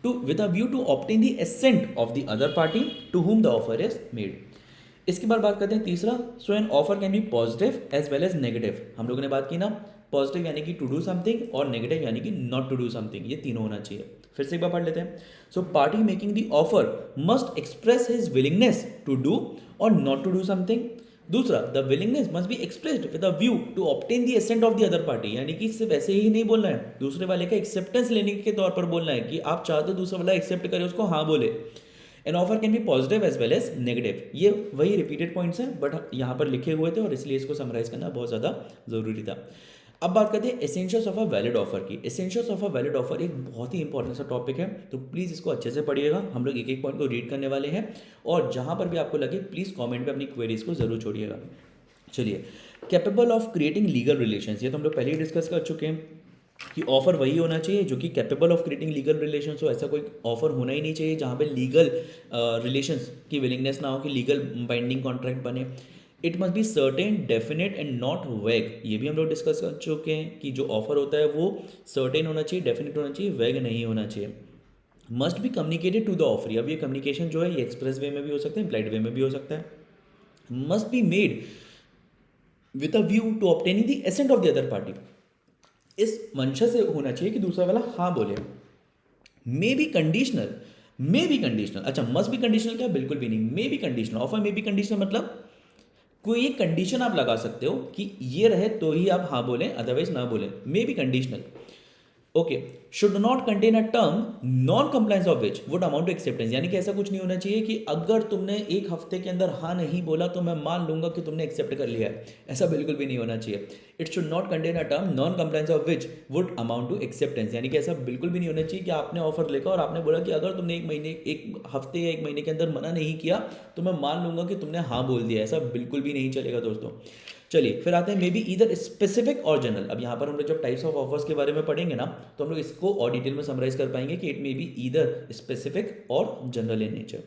[SPEAKER 1] to with a view to obtain the assent of the other party to whom the offer is made. इसके बाद बात करते हैं तीसरा, so an offer can be positive as well as negative. हम लोगों ने बात की ना, पॉजिटिव यानी कि टू डू समथिंग और नेगेटिव यानी कि नॉट टू डू समथिंग, ये तीनों होना चाहिए। फिर से एक बार पढ़ लेते हैं। So party making the offer must express his willingness to do और नॉट टू डू समथिंग। दूसरा, the willingness must be expressed with a view to obtain the assent of the other party, यानी कि सिर्फ ऐसे ही नहीं बोलना है, दूसरे वाले का एक्सेप्टेंस लेने के तौर पर बोलना है कि आप चाहते हो दूसरा वाला एक्सेप्ट करे, उसको हाँ बोले। An offer can be positive as well as negative. ये वही रिपीटेड पॉइंट्स हैं बट यहाँ पर लिखे हुए थे और इसलिए इसको समराइज करना बहुत ज़्यादा ज़रूरी था। अब बात करते हैं essentials of a valid offer की। Essentials of a valid offer एक बहुत ही इंपॉर्टेंट सा टॉपिक है, तो प्लीज़ इसको अच्छे से पढ़िएगा। हम लोग एक एक पॉइंट को रीड करने वाले हैं और जहाँ पर भी आपको लगे प्लीज़ कमेंट पे अपनी क्वेरीज को ज़रूर छोड़िएगा। चलिए, capable of creating legal relations, ये तो हम लोग पहले ही डिस्कस कर चुके हैं कि ऑफर वही होना चाहिए जो कि capable of creating legal relations हो। ऐसा कोई ऑफर होना ही नहीं चाहिए जहाँ पे लीगल रिलेशंस की विलिंगनेस ना हो कि लीगल बाइंडिंग कॉन्ट्रैक्ट बने। It must be certain, definite and not वैग, ये भी हम लोग डिस्कस कर चुके हैं कि जो ऑफर होता है वो सर्टेन होना चाहिए, डेफिनेट होना चाहिए, वैग नहीं होना चाहिए। Must be communicated to the offer, अब ये कम्युनिकेशन जो है ये एक्सप्रेस वे में भी हो सकता है, इम्प्लाइड वे में भी हो सकता है। Must be made with a view to obtaining the assent of the other party, इस मंशा से होना चाहिए कि दूसरा वाला हाँ बोले। मे be conditional, may be conditional, अच्छा मस्ट बी कंडीशनल क्या, बिल्कुल भी नहीं। मे be conditional, offer may be conditional मतलब कोई एक कंडीशन आप लगा सकते हो कि ये रहे तो ही आप हाँ बोलें, अदरवाइज ना बोलें, may be conditional. Okay, should not contain a term non compliance of which would amount to acceptance, यानी कि ऐसा कुछ नहीं होना चाहिए कि अगर तुमने एक हफ्ते के अंदर हाँ नहीं बोला तो मैं मान लूंगा कि तुमने एक्सेप्ट कर लिया है, ऐसा बिल्कुल भी नहीं होना चाहिए। It should not contain a term non compliance of which would amount to acceptance, यानी कि ऐसा बिल्कुल भी नहीं होना चाहिए कि आपने ऑफर लेकर और आपने बोला कि अगर तुमने एक हफ्ते या एक महीने के अंदर मना नहीं किया तो मैं मान लूंगा कि तुमने हाँ बोल दिया, ऐसा बिल्कुल भी नहीं चलेगा दोस्तों। चलिए फिर आते हैं मे be either specific or general. अब यहाँ पर हम लोग जब टाइप्स ऑफ ऑफर्स के बारे में पढ़ेंगे ना, तो हम लोग इसको और डिटेल में समराइज कर पाएंगे कि it may be either specific or general in nature.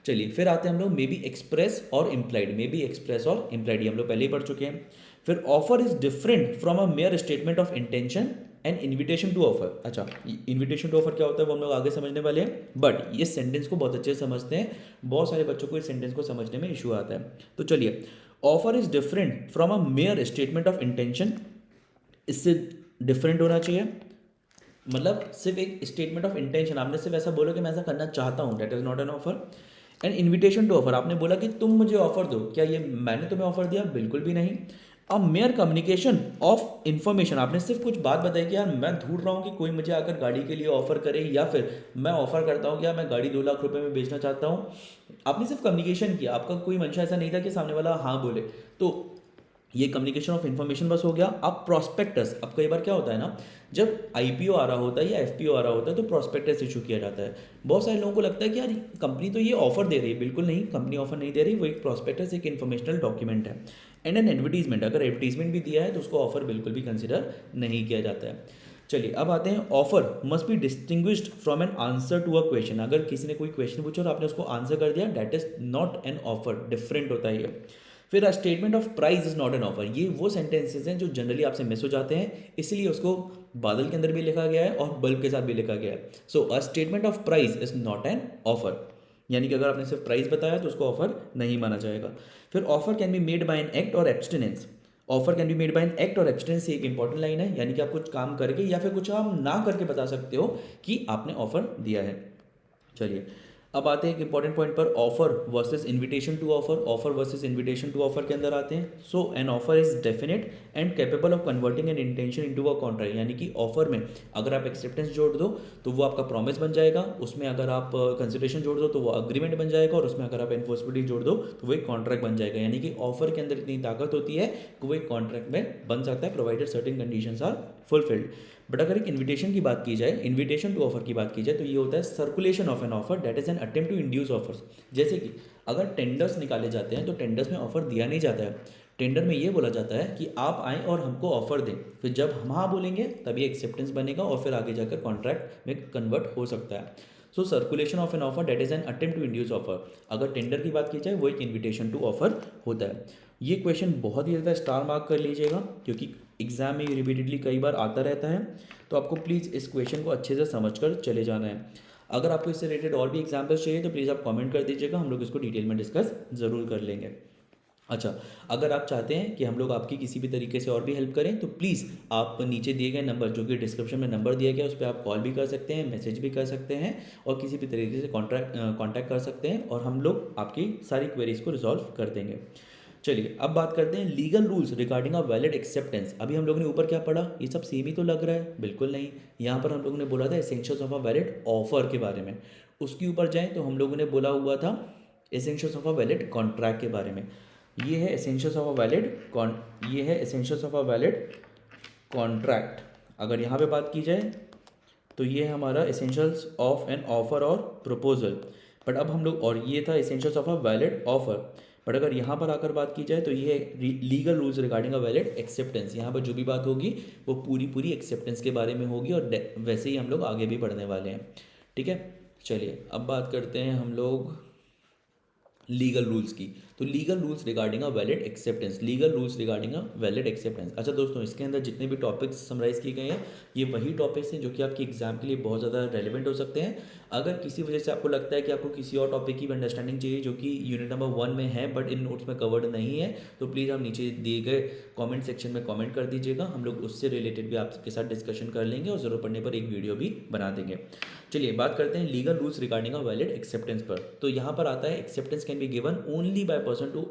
[SPEAKER 1] चलिए फिर आते हैं हम लोग may be express or implied. May be express or implied हम लोग पहले ही पढ़ चुके हैं। फिर offer is different from a mere statement of intention and invitation to offer. अच्छा, इन्विटेशन टू ऑफर क्या होता है वो हम लोग आगे समझने वाले हैं, बट ये सेंटेंस को बहुत अच्छे से समझते हैं, बहुत सारे बच्चों को इस सेंटेंस को समझने में इशू आता है। तो चलिए, offer is different from a mere statement of intention, इससे डिफरेंट होना चाहिए, मतलब सिर्फ एक स्टेटमेंट ऑफ इंटेंशन, आपने सिर्फ ऐसा बोला कि मैं ऐसा करना चाहता हूँ, that is not an offer. And invitation to offer, आपने बोला कि तुम मुझे ऑफर दो, क्या ये मैंने तुम्हें ऑफर दिया? बिल्कुल भी नहीं। अ मेयर कम्युनिकेशन ऑफ इन्फॉर्मेशन, आपने सिर्फ कुछ बात बताई कि यार मैं ढूंढ रहा हूँ कि कोई मुझे आकर गाड़ी के लिए ऑफर करे, या फिर मैं ऑफर करता हूँ कि यार मैं गाड़ी 2 लाख रुपए में बेचना चाहता हूँ। आपने सिर्फ कम्युनिकेशन किया, आपका कोई मंशा ऐसा नहीं था कि सामने वाला हाँ बोले। तो ये कम्युनिकेशन ऑफ इन्फॉर्मेशन बस हो गया। अब प्रॉस्पेक्टस, अब कई बार क्या होता है ना, जब आईपीओ आ रहा होता है या एफपीओ आ रहा होता है तो प्रॉस्पेक्टस इशू किया जाता है। बहुत सारे लोगों को लगता है कि यार कंपनी तो ये ऑफर दे रही है, बिल्कुल नहीं, कंपनी ऑफर नहीं दे रही, वो एक प्रॉस्पेक्टस, एक इन्फॉर्मेशनल डॉक्यूमेंट है। एंड एन एडवर्टीजमेंट, अगर एडवर्टीजमेंट भी दिया है तो उसको ऑफर बिल्कुल भी कंसिडर नहीं किया जाता है। चलिए अब आते हैं, offer must be distinguished from an answer to a question. अगर किसी ने कोई क्वेश्चन पूछा और आपने उसको आंसर कर दिया, that is not an offer, different होता है ये। फिर statement of price is not an offer, ये वो सेंटेंसेस हैं जो जनरली आपसे मिस हो जाते हैं, इसलिए उसको बादल के अंदर भी लिखा गया है और बल्ब के साथ भी लिखा गया है। So a statement of price is not an offer, यानी कि अगर आपने सिर्फ प्राइस बताया तो उसको ऑफर नहीं माना जाएगा। फिर offer can be made by an act or abstinence, offer can be made by an act or abstinence, एक इंपॉर्टेंट लाइन है, यानी कि आप कुछ काम करके या फिर कुछ काम ना करके बता सकते हो कि आपने ऑफर दिया है। चलिए अब आते हैं एक इंपॉर्टेंट पॉइंट पर, offer versus invitation to offer. Offer versus invitation to offer के अंदर आते हैं। So an offer is definite and capable of converting an intention into a contract, यानी कि ऑफर में अगर आप एक्सेप्टेंस जोड़ दो तो वो आपका प्रॉमिस बन जाएगा, उसमें अगर आप कंसिडरेशन जोड़ दो तो वो अग्रीमेंट बन जाएगा, और उसमें अगर आप एनफोर्सबिलिटी जोड़ दो तो वो एक कॉन्ट्रैक्ट बन जाएगा। यानी कि ऑफर के अंदर इतनी ताकत होती है कि वो एक कॉन्ट्रैक्ट में बन सकता है, provided certain conditions are fulfilled. But अगर एक इन्विटेशन की बात की जाए, इन्विटेशन टू ऑफर की बात की जाए, तो ये होता है circulation of an offer, that is an attempt to induce offers. जैसे कि अगर टेंडर्स निकाले जाते हैं तो टेंडर्स में ऑफर दिया नहीं जाता है, टेंडर में ये बोला जाता है कि आप आएँ और हमको ऑफर दें, फिर जब हम हाँ बोलेंगे तभी एक्सेप्टेंस बनेगा और फिर आगे जाकर कॉन्ट्रैक्ट में कन्वर्ट हो सकता है। So circulation of an offer that is an attempt to induce offer. अगर टेंडर की बात की जाए वो एक इन्विटेशन टू ऑफर होता है। ये क्वेश्चन बहुत ही ज़्यादा स्टार मार्क कर लीजिएगा, क्योंकि एग्जाम में रिपीटेडली कई बार आता रहता है, तो आपको प्लीज़ इस क्वेश्चन को अच्छे से समझ कर चले जाना है। अगर आपको इससे रिलेटेड और भी एग्जाम्पल्स चाहिए तो प्लीज़ आप कमेंट कर दीजिएगा, हम लोग इसको डिटेल में डिस्कस ज़रूर कर लेंगे। अच्छा, अगर आप चाहते हैं कि हम लोग आपकी किसी भी तरीके से और भी हेल्प करें तो प्लीज़ आप नीचे दिए गए नंबर, जो कि डिस्क्रिप्शन में नंबर दिया गया है, उस पर आप कॉल भी कर सकते हैं, मैसेज भी कर सकते हैं, और किसी भी तरीके से कांटेक्ट कर सकते हैं, और हम लोग आपकी सारी क्वेरीज को रिजॉल्व कर देंगे। चलिए अब बात करते हैं legal rules regarding a valid acceptance. अभी हम लोगों ने ऊपर क्या पढ़ा, ये सब सेम ही तो लग रहा है, बिल्कुल नहीं। यहाँ पर हम लोगों ने बोला था essentials of a valid offer के बारे में, उसके ऊपर जाएँ तो हम लोगों ने बोला हुआ था essentials of a valid contract के बारे में। ये है एसेंशियल्स ऑफ अ वैलिड ये है essentials of a valid contract. अगर यहाँ पे बात की जाए तो ये है हमारा एसेंशियल्स ऑफ एन ऑफर और प्रपोजल। बट अब हम लोग, और ये था essentials of a valid offer, but अगर यहाँ पर आकर बात की जाए तो ये है legal rules regarding a valid acceptance. यहाँ पर जो भी बात होगी वो पूरी पूरी एक्सेप्टेंस के बारे में होगी, और वैसे ही हम लोग आगे भी बढ़ने वाले हैं। ठीक है, चलिए अब बात करते हैं हम लोग लीगल रूल्स की। तो legal rules regarding a valid acceptance, legal rules regarding a valid acceptance. अच्छा दोस्तों, इसके अंदर जितने भी टॉपिक्स समराइज किए गए हैं ये वही टॉपिक्स हैं जो कि आपके एग्जाम के लिए बहुत ज़्यादा रेलिवेंट हो सकते हैं। अगर किसी वजह से आपको लगता है कि आपको किसी और टॉपिक की अंडरस्टैंडिंग चाहिए जो कि यूनिट नंबर 1 में है बट इन नोट्स में कवर्ड नहीं है, तो प्लीज़ आप नीचे दिए गए कमेंट सेक्शन में कमेंट कर दीजिएगा, हम लोग उससे रिलेटेड भी आपके साथ डिस्कशन कर लेंगे और ज़रूरत पड़ने पर एक वीडियो भी बना देंगे। चलिए बात करते हैं legal rules regarding a valid acceptance पर। तो यहाँ पर आता है acceptance can be given only by person to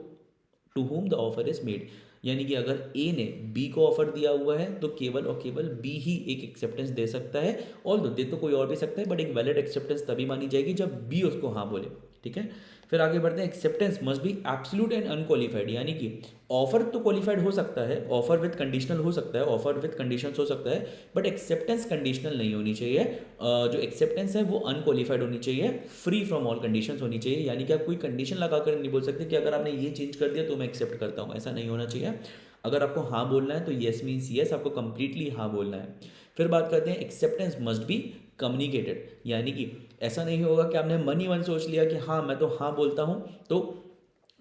[SPEAKER 1] to whom the offer is made. यानी कि अगर ए ने बी को ऑफर दिया हुआ है तो केवल और केवल बी ही एक एक्सेप्टेंस दे सकता है, और दे तो कोई और भी सकता है, बट एक वैलिड एक्सेप्टेंस तभी मानी जाएगी जब बी उसको हाँ बोले। ठीक है, फिर आगे बढ़ते हैं। Acceptance must be absolute and unqualified, यानी कि ऑफर तो क्वालिफाइड हो सकता है, ऑफर विद कंडीशनल हो सकता है, ऑफर विद कंडीशंस हो सकता है, बट एक्सेप्टेंस कंडीशनल नहीं होनी चाहिए। जो एक्सेप्टेंस है वो अनक्वालिफाइड होनी चाहिए, फ्री फ्रॉम ऑल कंडीशंस होनी चाहिए। यानी कि आप कोई कंडीशन लगा कर नहीं बोल सकते कि अगर आपने ये चेंज कर दिया तो मैं एक्सेप्ट करता हूँ, ऐसा नहीं होना चाहिए। अगर आपको हाँ बोलना है तो येस मीन्स येस, आपको कंप्लीटली हाँ बोलना है। फिर बात करते हैं एक्सेप्टेंस मस्ट बी कम्युनिकेटेड, यानी कि ऐसा नहीं होगा कि आपने मन ही मन सोच लिया कि हाँ मैं तो हाँ बोलता हूँ तो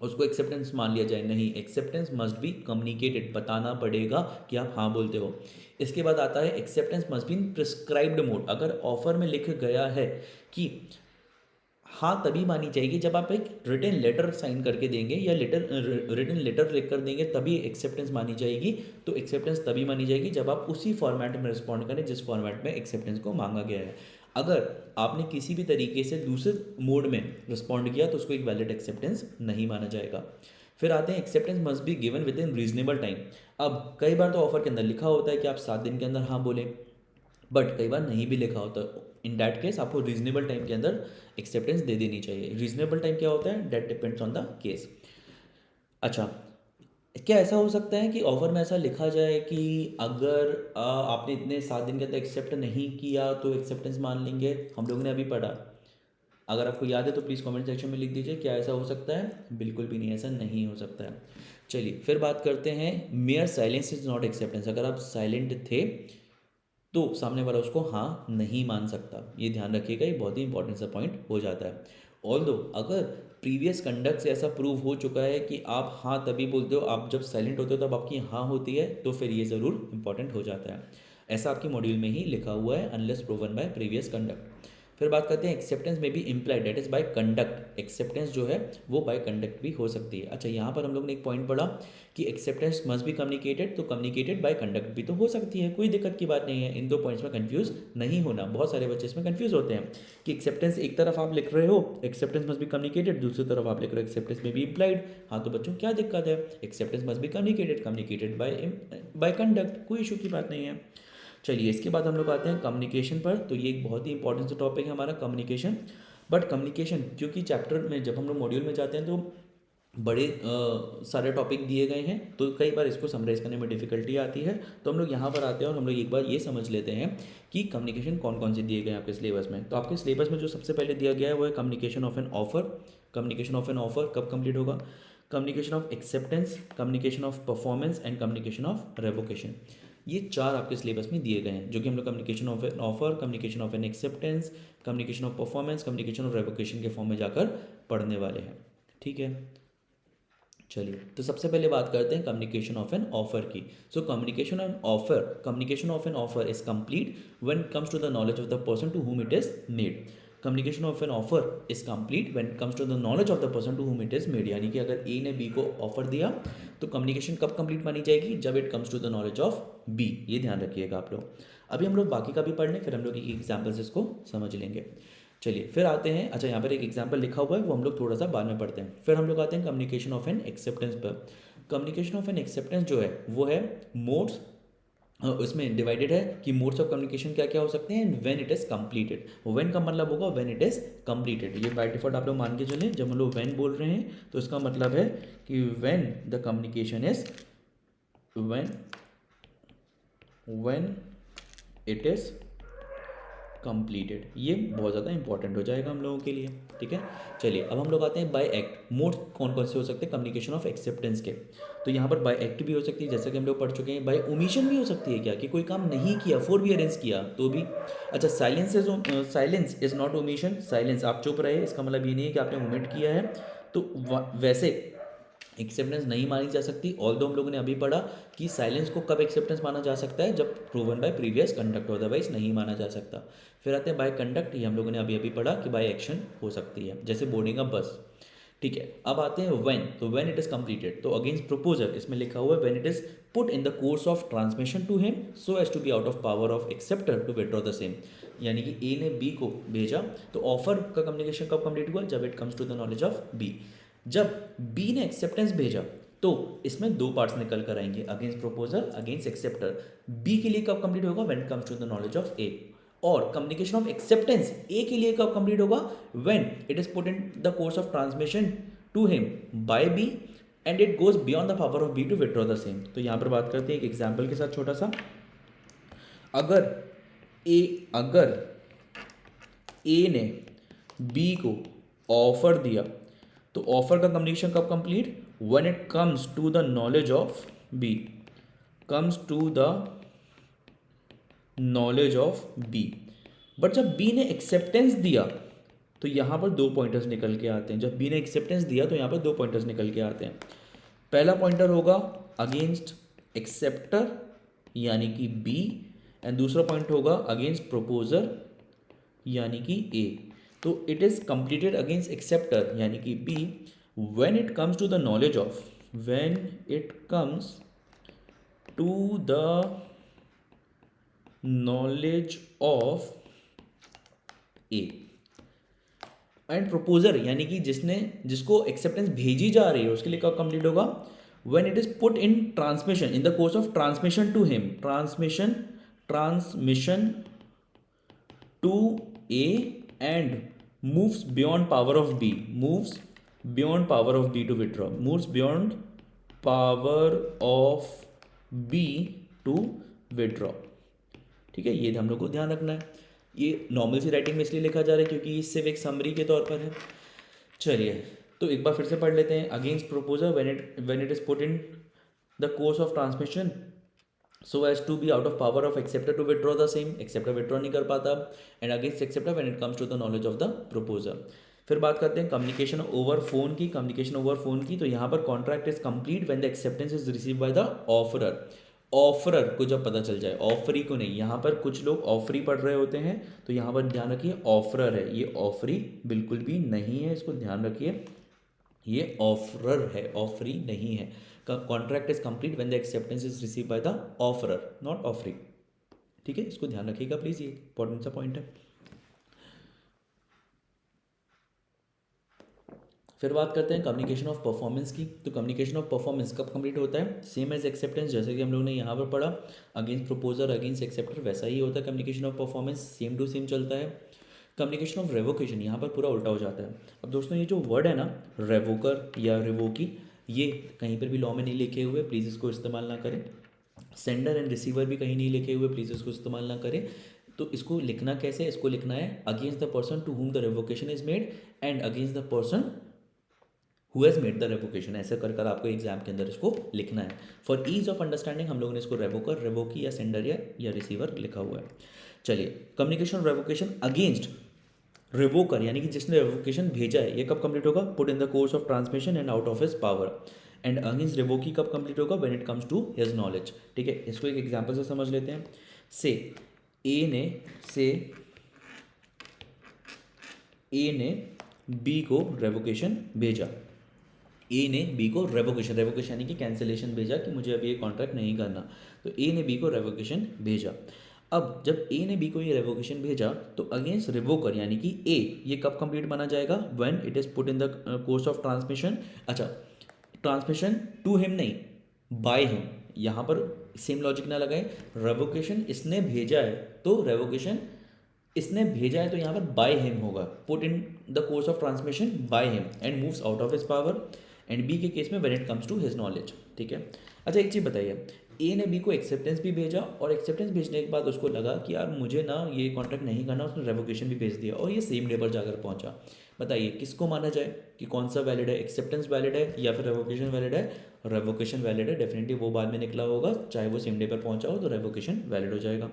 [SPEAKER 1] उसको एक्सेप्टेंस मान लिया जाए, नहीं, एक्सेप्टेंस मस्ट बी कम्युनिकेटेड, बताना पड़ेगा कि आप हाँ बोलते हो। इसके बाद आता है acceptance must be in prescribed mode. अगर ऑफर में लिख गया है कि हाँ तभी मानी जाएगी जब आप एक रिटन लेटर साइन करके देंगे या रिटन लेटर लिख कर देंगे, तभी एक्सेप्टेंस मानी जाएगी। तो एक्सेप्टेंस तभी मानी जाएगी जब आप उसी फॉर्मेट में रिस्पॉन्ड करें जिस फॉर्मेट में एक्सेप्टेंस को मांगा गया है। अगर आपने किसी भी तरीके से दूसरे मोड में रिस्पॉन्ड किया तो उसको एक वैलिड एक्सेप्टेंस नहीं माना जाएगा। फिर आते हैं acceptance must be given with in reasonable time. अब कई बार तो ऑफर के अंदर लिखा होता है कि आप 7 दिन के अंदर हाँ बोलें, बट कई बार नहीं भी लिखा होता। इन दैट केस आपको रीजनेबल टाइम के अंदर एक्सेप्टेंस दे देनी चाहिए। रीजनेबल टाइम क्या होता है, that depends on the case. अच्छा, क्या ऐसा हो सकता है कि ऑफर में ऐसा लिखा जाए कि अगर आपने इतने 7 दिन के अंदर एक्सेप्ट नहीं किया तो एक्सेप्टेंस मान लेंगे? हम लोगों ने अभी पढ़ा, अगर आपको याद है तो प्लीज़ कमेंट सेक्शन में लिख दीजिए, क्या ऐसा हो सकता है? बिल्कुल भी नहीं, ऐसा नहीं हो सकता है। चलिए फिर बात करते हैं mayor silence is not acceptance. अगर आप साइलेंट थे तो सामने वाला उसको हाँ नहीं मान सकता, ये ध्यान रखिएगा, ये बहुत ही इंपॉर्टेंट सा पॉइंट हो जाता है। ऑल्दो अगर प्रीवियस कंडक्ट से ऐसा प्रूव हो चुका है कि आप हाँ तभी बोलते हो, आप जब साइलेंट होते हो तब आपकी हाँ होती है, तो फिर ये ज़रूर इंपॉर्टेंट हो जाता है। ऐसा आपकी मॉड्यूल में ही लिखा हुआ है, unless proven by previous conduct. फिर बात करते हैं एक्सेप्टेंस में भी implied, that is by conduct. Acceptance जो है वो बाय कंडक्ट भी हो सकती है। अच्छा, यहाँ पर हम लोग ने एक पॉइंट पढ़ा कि एक्सेप्टेंस मस्ट बी कम्युनिकेटेड, तो कम्युनिकेटेड बाय कंडक्ट भी तो हो सकती है, कोई दिक्कत की बात नहीं है। इन दो पॉइंट्स में कंफ्यूज नहीं होना, बहुत सारे बच्चे इसमें कंफ्यूज होते हैं कि एक्सेप्टेंस एक तरफ आप लिख रहे हो एक्सेप्टेंस मस्ट बी कम्युनिकेटेड, दूसरी तरफ आप लिख रहे हो एक्सेप्टेंस में भी इम्प्लाइड। हाँ तो बच्चों क्या दिक्कत है, acceptance must be communicated, communicated by conduct, कोई इशू की बात नहीं है। चलिए इसके बाद हम लोग आते हैं कम्युनिकेशन पर। तो ये एक बहुत ही इंपॉर्टेंट सा टॉपिक है हमारा कम्युनिकेशन। बट कम्युनिकेशन क्योंकि चैप्टर में जब हम लोग मॉड्यूल में जाते हैं तो बड़े सारे टॉपिक दिए गए हैं, तो कई बार इसको समराइज करने में डिफिकल्टी आती है। तो हम लोग यहाँ पर आते हैं और हम लोग एक बार ये समझ लेते हैं कि कम्युनिकेशन कौन कौन से दिए गए हैं आपके सिलेबस में। तो आपके सिलेबस में जो सबसे पहले दिया गया है वो है communication of an offer. Communication of an offer कब कंप्लीट होगा? Communication of acceptance, communication of performance and communication of revocation. ये 4 आपके सिलेबस में दिए गए हैं, जो कि हम लोग communication of an offer, communication of N acceptance, communication of performance, communication of revocation के फॉर्म में जाकर पढ़ने वाले हैं। ठीक है, चलिए तो सबसे पहले बात करते हैं कम्युनिकेशन ऑफ एन ऑफर की। So communication of an offer is complete when it comes to the knowledge of the person to whom it is made. Communication of an offer is complete when it comes to the knowledge of the person to whom it is made. यानी कि अगर ए ने B को offer दिया तो communication कब complete मानी जाएगी? जब it comes to the knowledge of B. ये ध्यान रखिएगा आप लोग। अभी हम लोग बाकी का भी पढ़ लें, फिर हम लोग एक एग्जाम्पल से इसको समझ लेंगे। चलिए फिर आते हैं, अच्छा यहाँ पर एक एग्जाम्पल लिखा हुआ है वो हम लोग थोड़ा सा बाद में पढ़ते हैं। फिर हम लोग आते हैं कम्युनिकेशन ऑफ एन एक्सेप्टेंस पर। कम्युनिकेशन ऑफ एन एक्सेप्टेंस जो है वो है मोड्स, उसमें डिवाइडेड है कि मोड्स ऑफ कम्युनिकेशन क्या क्या हो सकते हैं, when it is completed. When का मतलब होगा व्हेन इट इज कंप्लीटेड। ये बाय डिफॉल्ट आप लोग मान के चलें, जब हम लोग व्हेन बोल रहे हैं तो इसका मतलब है कि when the communication is when it is completed. ये बहुत ज़्यादा इंपॉर्टेंट हो जाएगा हम लोगों के लिए। ठीक है, चलिए अब हम लोग आते हैं बाय एक्ट। मोड कौन कौन से हो सकते हैं कम्युनिकेशन ऑफ एक्सेप्टेंस के? तो यहाँ पर बाय एक्ट भी हो सकती है, जैसा कि हम लोग पढ़ चुके हैं। बाय ओमिशन भी हो सकती है, क्या कि कोई काम नहीं किया, फोरबियरेंस किया तो भी। अच्छा, silence is not omission. Silence, आप चुप रहे, इसका मतलब ये नहीं है कि आपने ओमिट किया है, तो वैसे एक्सेप्टेंस नहीं मानी जा सकती। ऑल्दो हम लोगों ने अभी पढ़ा कि साइलेंस को कब एक्सेप्टेंस माना जा सकता है, जब proven by previous conduct, otherwise नहीं माना जा सकता। फिर आते हैं बाय कंडक्ट, ये हम लोगों ने अभी अभी पढ़ा कि बाय एक्शन हो सकती है, जैसे बोर्डिंग अ बस। ठीक है, अब आते हैं व्हेन। तो व्हेन इट इज कंप्लीटेड, तो अगेंस्ट प्रपोजल इसमें लिखा हुआ है when it is put in the course of transmission to him so as to be out of power of acceptor to withdraw the same. यानी कि ए ने B को भेजा, तो ऑफर का कम्युनिकेशन कब कंप्लीट हुआ? जब it comes to the knowledge of B. जब बी ने एक्सेप्टेंस भेजा तो इसमें दो पार्ट्स निकल कर आएंगे, against proposer, against acceptor. B के लिए कब कंप्लीट होगा, when it comes to the knowledge of A. और कम्युनिकेशन ऑफ एक्सेप्टेंस ए के लिए कब कंप्लीट होगा, when it is put in the course of transmission to him by B and it goes beyond the power of B to withdraw the same. तो यहाँ पर बात करते हैं एक एग्जाम्पल के साथ छोटा सा। अगर ए ने बी को ऑफर दिया, तो ऑफर का कम्युनिकेशन कब complete, when it comes to the knowledge of B, comes to the knowledge of B. But जब बी ने एक्सेप्टेंस दिया तो यहां पर दो पॉइंटर्स निकल के आते हैं। जब बी ने एक्सेप्टेंस दिया तो यहां पर दो पॉइंटर्स निकल के आते हैं। पहला पॉइंटर होगा अगेंस्ट एक्सेप्टर यानी कि बी, एंड दूसरा पॉइंट होगा अगेंस्ट प्रोपोजर यानी कि ए। तो it is completed against acceptor यानी कि B when it comes to the knowledge of, when it comes to the knowledge of A. And proposer यानी कि जिसको एक्सेप्टेंस भेजी जा रही है उसके लिए कब कंप्लीट होगा, when it is put in transmission, in the course of transmission to him, transmission to A and moves beyond power of B, moves beyond power of B to withdraw, moves beyond power of B to withdraw. ठीक है, ये हम लोग को ध्यान रखना है। ये नॉर्मल सी राइटिंग में इसलिए लिखा जा रहा है क्योंकि ये सिर्फ एक समरी के तौर पर है। चलिए तो एक बार फिर से पढ़ लेते हैं। Against proposer when it is put in the course of transmission so as to be out of power of acceptor to withdraw the same, acceptor withdraw नहीं कर पाता। And against acceptor when it comes to the knowledge of the proposer. फिर बात करते हैं communication over phone की। Communication over phone की तो यहाँ पर contract is complete when the acceptance is receive by the offeror. Offeror को जब पता चल जाए, ऑफरी को नहीं। यहाँ पर कुछ लोग ऑफरी पढ़ रहे होते हैं तो यहाँ पर ध्यान रखिए ऑफरर है, ये ऑफरी बिल्कुल भी नहीं है, इसको ध्यान रखिए, ये ऑफरर है, ऑफरी नहीं है। Contract is complete when the acceptance is receive by the offeror, not offeree. ठीक है, इसको ध्यान रखिएगा प्लीज, ये इंपॉर्टेंट सा पॉइंट है। फिर बात करते हैं कम्युनिकेशन ऑफ परफॉर्मेंस की। तो कम्युनिकेशन ऑफ परफॉर्मेंस कब कंप्लीट होता है, सेम एज एक्सेप्टेंस, जैसे कि हम लोग ने यहाँ पर पढ़ा अगेंस्ट प्रोपोजर अगेंस्ट एक्सेप्टर, वैसा ही होता है communication of performance, same to same चलता है। कम्युनिकेशन ऑफ रेवोकेशन यहाँ पर पूरा उल्टा हो जाता है। अब दोस्तों ये जो वर्ड है ना रेवोकर या रिवोकी, ये कहीं पर भी लॉ में नहीं लिखे हुए, प्लीज़ इसको इस्तेमाल ना करें। सेंडर एंड रिसीवर भी कहीं नहीं लिखे हुए, प्लीज़ इसको इस्तेमाल ना करें। तो इसको लिखना कैसे, इसको लिखना है against the person to whom the revocation is made and against the person who has made the revocation, ऐसे कर कर आपको एग्जाम के अंदर इसको लिखना है। फॉर ईज ऑफ अंडरस्टैंडिंग हम लोगों ने इसको रेवोकर, रेवोकी या सेंडर या रिसीवर लिखा हुआ है। चलिए कम्युनिकेशन रेवोकेशन अगेंस्ट रिवोकर यानी कि जिसने रेवोकेशन भेजा है, ये कब कंप्लीट होगा, put in the course of transmission and out of his power. And against revokee कब कंप्लीट होगा, when it comes to his knowledge. ठीक है, इसको एक एग्जाम्पल से समझ लेते हैं। से ए ने बी को रेवोकेशन भेजा, ए ने बी को रेवोकेशन यानी कि कैंसिलेशन भेजा कि मुझे अभी ये कॉन्ट्रैक्ट नहीं करना। तो ए ने बी को रेवोकेशन भेजा। अब जब ए ने बी को ये रेवोकेशन भेजा तो अगेंस्ट रिवोकर यानी कि ए, ये कब कंप्लीट माना जाएगा, when it is put in the course of transmission. अच्छा, ट्रांसमिशन टू हिम नहीं, बाय हिम। यहाँ पर सेम लॉजिक ना लगाए, रेवोकेशन इसने भेजा है तो रेवोकेशन इसने भेजा है तो यहाँ पर बाय हिम होगा, put in the course of transmission by him and moves out of his power. And B के केस में when it comes to his knowledge. ठीक है, अच्छा एक चीज़ बताइए, ए ने बी को एक्सेप्टेंस भी भेजा और एक्सेप्टेंस भेजने के बाद उसको लगा कि यार मुझे ना ये कॉन्ट्रैक्ट नहीं करना, उसने रेवोकेशन भी भेज दिया और ये सेम डे पर जाकर पहुंचा। बताइए किसको माना जाए कि कौन सा वैलिड है, एक्सेप्टेंस वैलिड है या फिर रेवोकेशन वैलिड है। रेवोकेशन वैलिड है, डेफिनेटली वो बाद में निकला होगा, चाहे वो सेम डे पर पहुंचा हो तो रेवोकेशन वैलिड हो जाएगा।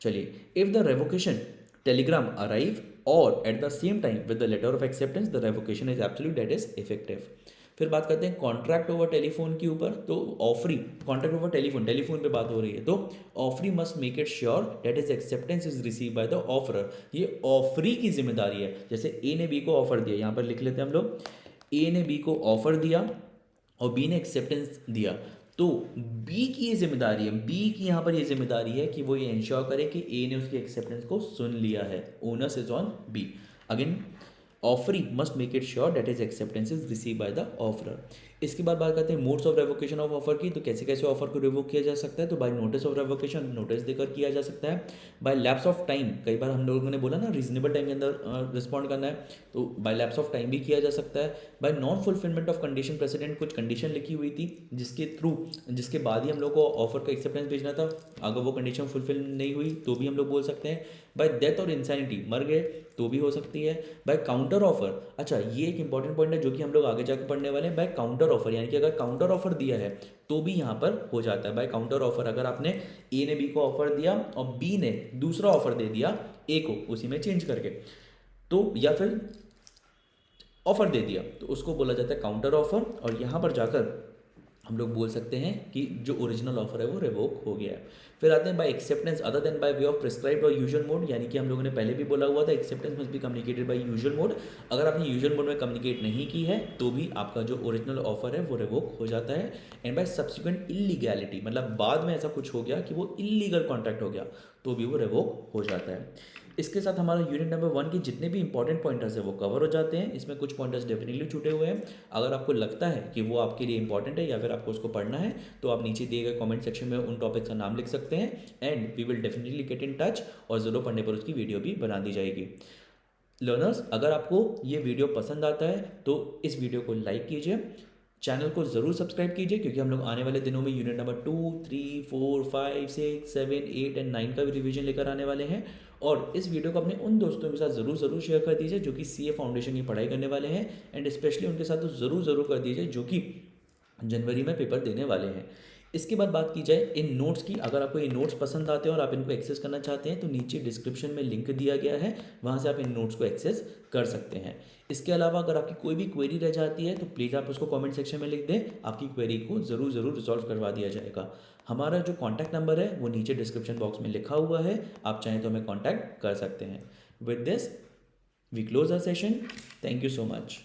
[SPEAKER 1] चलिए, if the revocation telegram arrive or at the same time with the letter of acceptance the revocation is absolute, that is effective. फिर बात करते हैं कॉन्ट्रैक्ट ओवर टेलीफोन के ऊपर। तो ऑफरी, कॉन्ट्रैक्ट ओवर टेलीफोन पे बात हो रही है, तो offeree must make it sure that is acceptance is receive by the offeror. ये ऑफरी की जिम्मेदारी है। जैसे ए ने बी को ऑफर दिया, यहाँ पर लिख लेते हैं हम लोग, ए ने बी को ऑफर दिया और बी ने एक्सेप्टेंस दिया, तो बी की ये जिम्मेदारी है, बी की यहाँ पर ये जिम्मेदारी है कि वो ये इंश्योर करे कि ए ने उसकी एक्सेप्टेंस को सुन लिया है। Onus is on B. Again offeree must make it sure that is acceptance is receive by the offeror. इसके बाद बात करते हैं modes of revocation of offer की। तो कैसे कैसे ऑफर को रिवोक किया जा सकता है, तो by notice of revocation, notice देकर किया जा सकता है। बाय लैप्स ऑफ टाइम, कई बार हम लोगों ने बोला ना रीजनेबल टाइम के अंदर रिस्पॉन्ड करना है, तो बाय लैप्स ऑफ टाइम भी किया जा सकता है। Bye non fulfilment of condition president, कुछ कंडीशन लिखी हुई थी जिसके बाद ही हम लोग को ऑफर का एक्सेप्टेंस भेजना था, अगर वो कंडीशन फुलफिल नहीं हुई तो भी हम लोग बोल सकते हैं। बाय डेथ और इंसैनिटी, मर गए तो भी हो सकती है। बाय काउंटर ऑफर, अच्छा ये एक इंपॉर्टेंट पॉइंट है जो कि हम लोग आगे जाकर पढ़ने वाले हैं। बाय काउंटर ऑफर, यानी कि अगर काउंटर ऑफर दिया है तो भी यहाँ पर हो जाता है। बाय काउंटर ऑफर, अगर आपने ए ने बी को ऑफर दिया और बी ने दूसरा ऑफर दे दिया ए को उसी में चेंज करके, तो या फिर ऑफर दे दिया, तो उसको बोला जाता है काउंटर ऑफर। और यहाँ पर जाकर हम लोग बोल सकते हैं कि जो ओरिजिनल ऑफर है वो रिवोक हो गया है। फिर आते हैं by acceptance other than by way of prescribed or usual mode, यानी कि हम लोगों ने पहले भी बोला हुआ था acceptance must be communicated bye usual mode. अगर आपने यूजुअल मोड में कम्युनिकेट नहीं की है तो भी आपका जो ओरिजिनल ऑफर है वो रिवोक हो जाता है। एंड बाय सब्सिक्वेंट इलीगैलिटी, मतलब बाद में ऐसा कुछ हो गया कि वो इलीगल कॉन्ट्रैक्ट हो गया तो भी वो रिवोक हो जाता है। इसके साथ हमारा यूनिट नंबर 1 के जितने भी इंपॉर्टेंट पॉइंटर्स है वो कवर हो जाते हैं। इसमें कुछ पॉइंटर्स डेफिनेटली छूटे हुए हैं, अगर आपको लगता है कि वो आपके लिए इंपॉर्टेंट है या फिर आपको उसको पढ़ना है तो आप नीचे दिए गए कमेंट सेक्शन में उन टॉपिक्स का नाम लिख सकते हैं and we will definitely get in touch, और ज़रूर पढ़ने पर उसकी वीडियो भी बना दी जाएगी। लर्नर्स, अगर आपको ये वीडियो पसंद आता है तो इस वीडियो को लाइक कीजिए, चैनल को ज़रूर सब्सक्राइब कीजिए, क्योंकि हम लोग आने वाले दिनों में यूनिट नंबर 2, 3, 4, 5, 6, 7, 8 एंड 9 का भी रिवीजन लेकर आने वाले हैं। और इस वीडियो को अपने उन दोस्तों के साथ ज़रूर शेयर कर दीजिए जो कि सीए फाउंडेशन की पढ़ाई करने वाले हैं, एंड स्पेशली उनके साथ तो ज़रूर कर दीजिए जो कि जनवरी में पेपर देने वाले हैं। इसके बाद बात की जाए इन नोट्स की, अगर आपको ये नोट्स पसंद आते हैं और आप इनको एक्सेस करना चाहते हैं तो नीचे डिस्क्रिप्शन में लिंक दिया गया है, वहाँ से आप इन नोट्स को एक्सेस कर सकते हैं। इसके अलावा अगर आपकी कोई भी क्वेरी रह जाती है तो प्लीज़ आप उसको कमेंट सेक्शन में लिख दें, आपकी क्वेरी को ज़रूर रिजॉल्व करवा दिया जाएगा। हमारा जो कॉन्टैक्ट नंबर है वो नीचे डिस्क्रिप्शन बॉक्स में लिखा हुआ है, आप चाहें तो हमें कॉन्टैक्ट कर सकते हैं। With this we close our session. Thank you so much.